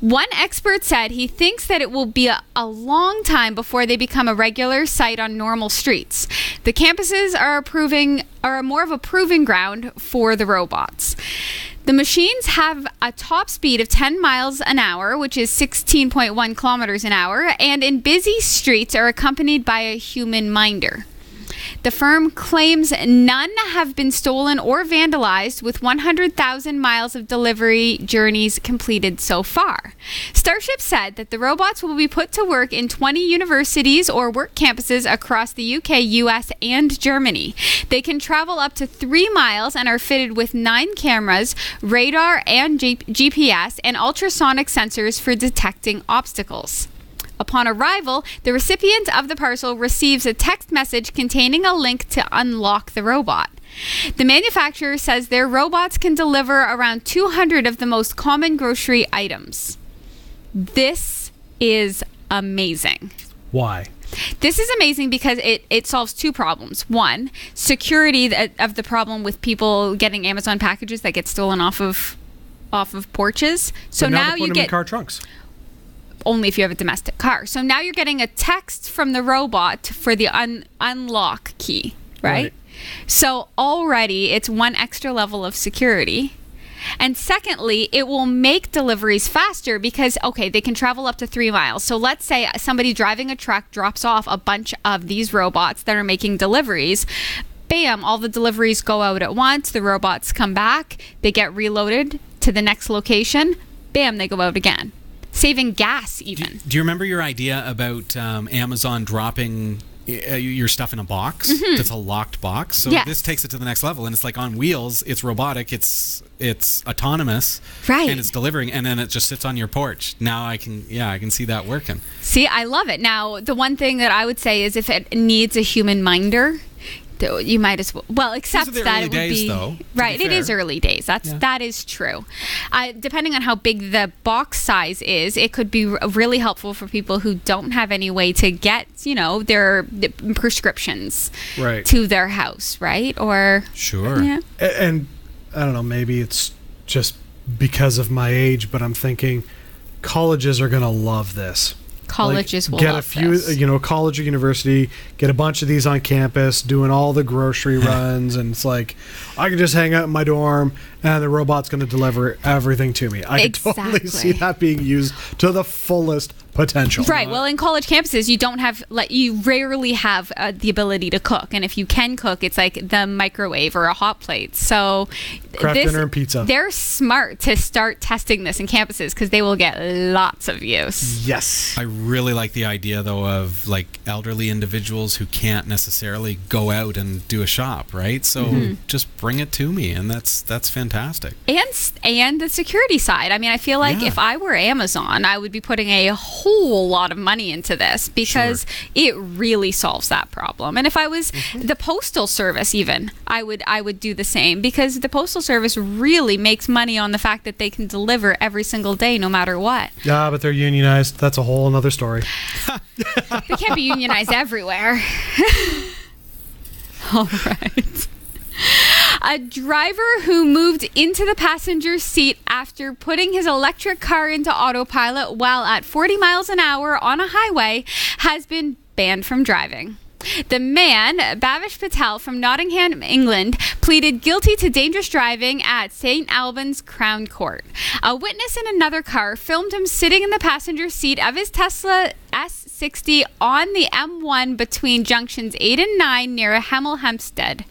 One expert said he thinks that it will be a long time before they become a regular sight on normal streets. The campuses are more of a proving ground for the robots. The machines have a top speed of 10 miles an hour, which is 16.1 kilometers an hour, and in busy streets are accompanied by a human minder. The firm claims none have been stolen or vandalized, with 100,000 miles of delivery journeys completed so far. Starship said that the robots will be put to work in 20 universities or work campuses across the UK, US, and Germany. They can travel up to 3 miles and are fitted with 9 cameras, radar and GPS, and ultrasonic sensors for detecting obstacles. Upon arrival, the recipient of the parcel receives a text message containing a link to unlock the robot. The manufacturer says their robots can deliver around 200 of the most common grocery items. This is amazing. Why? This is amazing because it solves 2 problems. One, security of the problem with people getting Amazon packages that get stolen off of porches. So now you get in car trunks. Only if you have a domestic car. So now you're getting a text from the robot for the unlock key, right? So already it's one extra level of security. And secondly, it will make deliveries faster because, okay, they can travel up to 3 miles. So let's say somebody driving a truck drops off a bunch of these robots that are making deliveries. Bam, all the deliveries go out at once. The robots come back. They get reloaded to the next location. Bam, they go out again. Saving gas, even. Do you remember your idea about Amazon dropping your stuff in a box? Mm-hmm. That's a locked box. So yes. This takes it to the next level, and it's like on wheels. It's robotic. It's autonomous. Right. And it's delivering, and then it just sits on your porch. Now I can see that working. See, I love it. Now, the one thing that I would say is if it needs a human minder, You might as well accept that it would be though, right. It is early days. That is true. Depending on how big the box size is, it could be really helpful for people who don't have any way to get their prescriptions to their house, right? Or sure. Yeah. And I don't know. Maybe it's just because of my age, but I'm thinking colleges are going to love this. Colleges will get love a few, this. College or university, get a bunch of these on campus, doing all the grocery runs, and it's like I can just hang out in my dorm, and the robot's going to deliver everything to me. I can totally see that being used to the fullest potential. Right. Well, in college campuses, you rarely have the ability to cook, and if you can cook, it's like the microwave or a hot plate. So, craft dinner and pizza. They're smart to start testing this in campuses because they will get lots of use. Yes. I really like the idea, though, of like elderly individuals who can't necessarily go out and do a shop, right? So just bring it to me, and that's fantastic. And the security side. I mean, I feel like if I were Amazon, I would be putting a whole lot of money into this because it really solves that problem. And if I was the Postal Service, even I would do the same, because the Postal Service really makes money on the fact that they can deliver every single day, no matter what. Yeah, but they're unionized. That's a whole another story. They can't be unionized everywhere. All right. A driver who moved into the passenger seat after putting his electric car into autopilot while at 40 miles an hour on a highway has been banned from driving. The man, Bhavish Patel from Nottingham, England, pleaded guilty to dangerous driving at St. Albans Crown Court. A witness in another car filmed him sitting in the passenger seat of his Tesla S60 on the M1 between junctions 8 and 9 near Hemel Hempstead.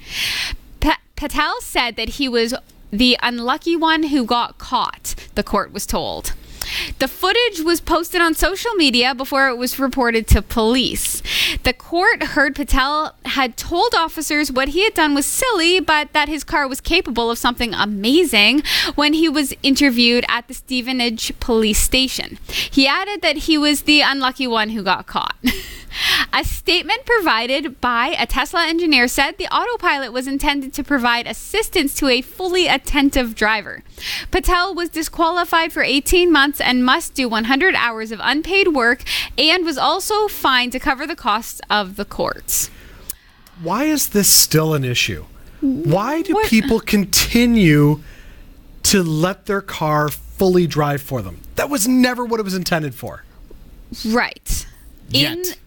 Patel said that he was the unlucky one who got caught, the court was told. The footage was posted on social media before it was reported to police. The court heard Patel had told officers what he had done was silly, but that his car was capable of something amazing when he was interviewed at the Stevenage police station. He added that he was the unlucky one who got caught. A statement provided by a Tesla engineer said the autopilot was intended to provide assistance to a fully attentive driver. Patel was disqualified for 18 months and must do 100 hours of unpaid work and was also fined to cover the costs of the courts. Why is this still an issue? Why do people continue to let their car fully drive for them? That was never what it was intended for. Right. Yet.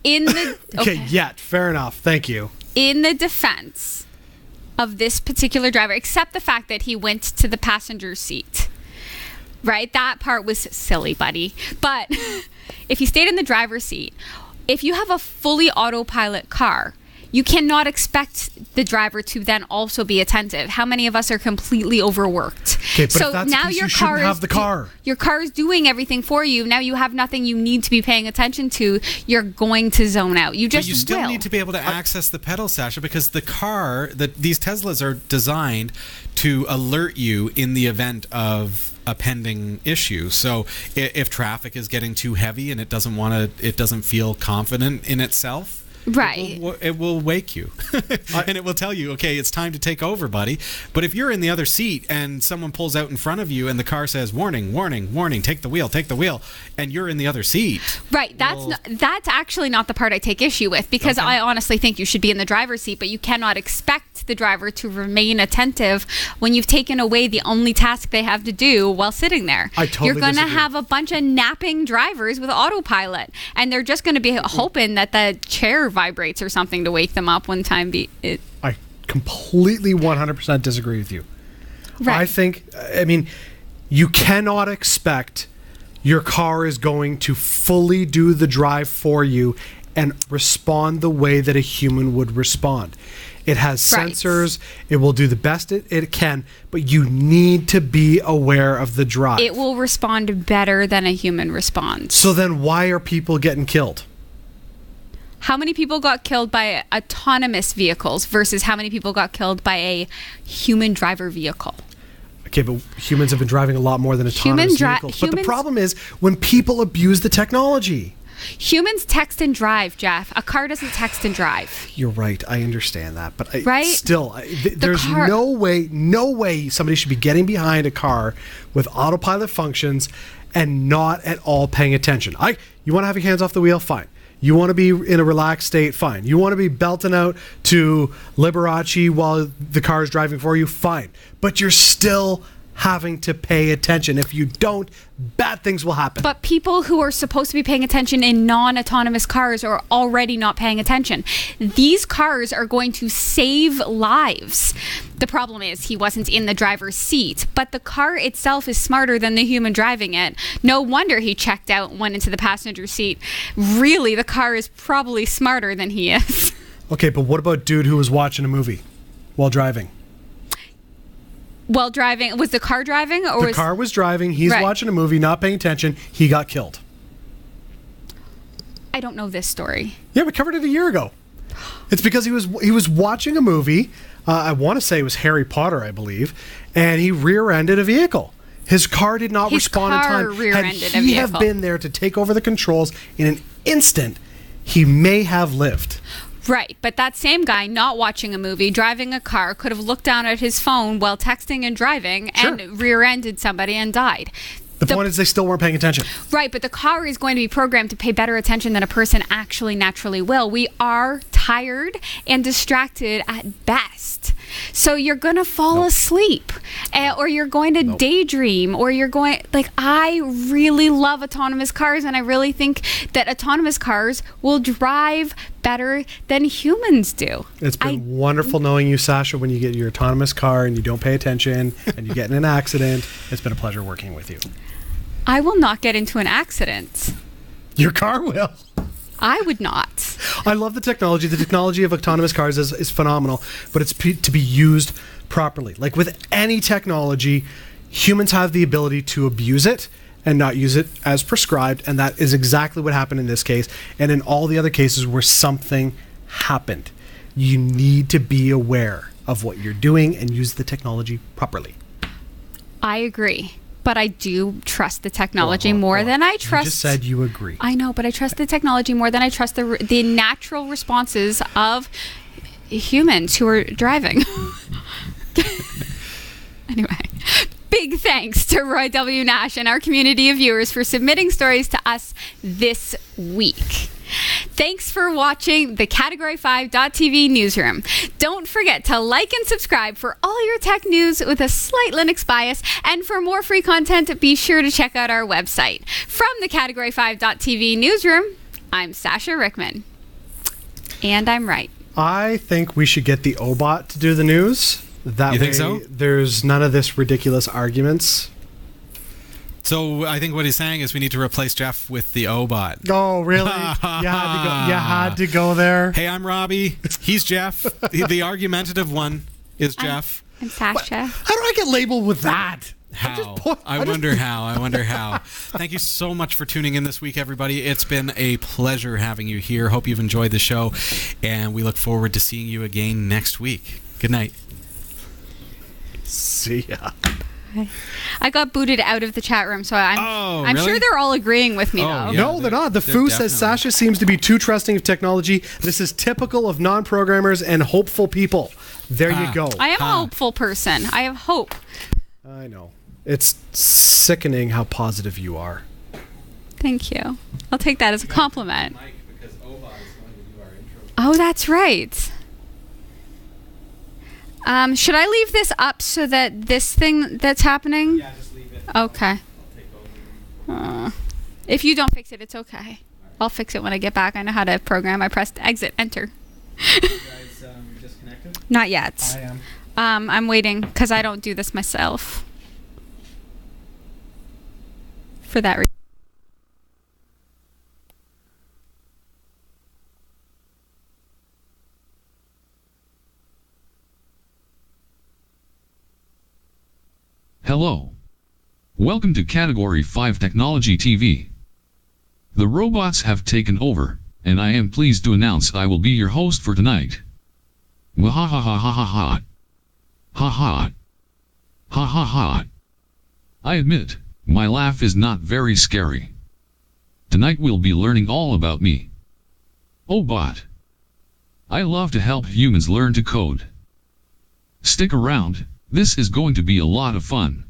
In the yet. Fair enough. Thank you. In the defense of this particular driver, except the fact that he went to the passenger seat. Right? That part was silly, buddy. But if he stayed in the driver's seat, if you have a fully autopilot car, you cannot expect the driver to then also be attentive. How many of us are completely overworked? Okay, but so if that's now your car have the car. Your car is doing everything for you. Now you have nothing you need to be paying attention to. You're going to zone out. You still need to be able to access the pedal, Sasha, because the car these Teslas are designed to alert you in the event of a pending issue. So if traffic is getting too heavy and it doesn't feel confident in itself, right, it will wake you and it will tell you, okay, it's time to take over, buddy. But if you're in the other seat and someone pulls out in front of you and the car says warning, warning, warning, take the wheel, and you're in the other seat, right, that's actually not the part I take issue with, because I honestly think you should be in the driver's seat, but you cannot expect the driver to remain attentive when you've taken away the only task they have to do while sitting there. You're going to have a bunch of napping drivers with autopilot, and they're just going to be hoping that the chair vibrates or something to wake them up one time. I completely 100% disagree with you. Right. I mean, you cannot expect your car is going to fully do the drive for you and respond the way that a human would respond. It has sensors. It will do the best it can, but you need to be aware of the drive. It will respond better than a human responds. So then why are people getting killed? How many people got killed by autonomous vehicles versus how many people got killed by a human driver vehicle? Okay, but humans have been driving a lot more than autonomous vehicles. But the problem is when people abuse the technology. Humans text and drive, Jeff. A car doesn't text and drive. You're right. I understand that, but right? There's no way somebody should be getting behind a car with autopilot functions and not at all paying attention. You want to have your hands off the wheel? Fine. You want to be in a relaxed state? Fine. You want to be belting out to Liberace while the car is driving for you? Fine. But you're still having to pay attention. If you don't, bad things will happen. But people who are supposed to be paying attention in non-autonomous cars are already not paying attention. These cars are going to save lives. The problem is he wasn't in the driver's seat, but the car itself is smarter than the human driving it. No wonder he checked out and went into the passenger seat. Really, the car is probably smarter than he is. Okay, but what about dude who was watching a movie while driving? While driving, was the car driving? The car was driving. He's watching a movie, not paying attention. He got killed. I don't know this story. Yeah, we covered it a year ago. It's because he was watching a movie. I want to say it was Harry Potter, I believe, and he rear-ended a vehicle. His car did not respond in time. Had he have been there to take over the controls in an instant, he may have lived. Right, but that same guy not watching a movie, driving a car, could have looked down at his phone while texting and driving and rear-ended somebody and died. The point is they still weren't paying attention. Right, but the car is going to be programmed to pay better attention than a person actually naturally will. We are tired and distracted at best. So you're going to fall asleep or you're going to daydream or you're going... I really love autonomous cars and I really think that autonomous cars will drive better than humans do. It's been wonderful knowing you, Sasha, when you get your autonomous car and you don't pay attention and you get in an accident. It's been a pleasure working with you. I will not get into an accident. Your car will. I would not. I love the technology. The technology of autonomous cars is phenomenal, but it's to be used properly. Like with any technology, humans have the ability to abuse it and not use it as prescribed, and that is exactly what happened in this case and in all the other cases where something happened. You need to be aware of what you're doing and use the technology properly. I agree. But I do trust the technology more than I trust... You just said you agree. I know, but I trust the technology more than I trust the natural responses of humans who are driving. Anyway, big thanks to Roy W. Nash and our community of viewers for submitting stories to us this week. Thanks for watching the Category5.tv newsroom. Don't forget to like and subscribe for all your tech news with a slight Linux bias. And for more free content, be sure to check out our website. From the Category5.tv newsroom, I'm Sasha Rickman. And I'm right. I think we should get the OBOT to do the news. That you way think so? There's none of this ridiculous arguments. So I think what he's saying is we need to replace Jeff with the O-Bot. Oh, really? You had to go there? Hey, I'm Robbie. He's Jeff. The argumentative one is Jeff. I'm Sasha. How do I get labeled with that? How? I wonder how. Thank you so much for tuning in this week, everybody. It's been a pleasure having you here. Hope you've enjoyed the show, and we look forward to seeing you again next week. Good night. See ya. I got booted out of the chat room, so I'm really? sure they're all agreeing with me, though. Yeah, no, they're not. The Foo says Sasha seems to be too trusting of technology. This is typical of non-programmers and hopeful people. There you go. I am a hopeful person. I have hope. I know. It's sickening how positive you are. Thank you. I'll take that as a compliment. Oh, that's right. Should I leave this up so that this thing that's happening? Yeah, just leave it. Okay. I'll take over. If you don't fix it, it's okay. I'll fix it when I get back. I know how to program. I pressed exit, enter. You guys disconnected? Not yet. I am. I'm waiting because I don't do this myself. For that reason. Hello. Welcome to Category 5 Technology TV. The robots have taken over, and I am pleased to announce I will be your host for tonight. Wahahahahaha. Ha ha. Ha ha ha. I admit, my laugh is not very scary. Tonight we'll be learning all about me. Oh bot. I love to help humans learn to code. Stick around, this is going to be a lot of fun.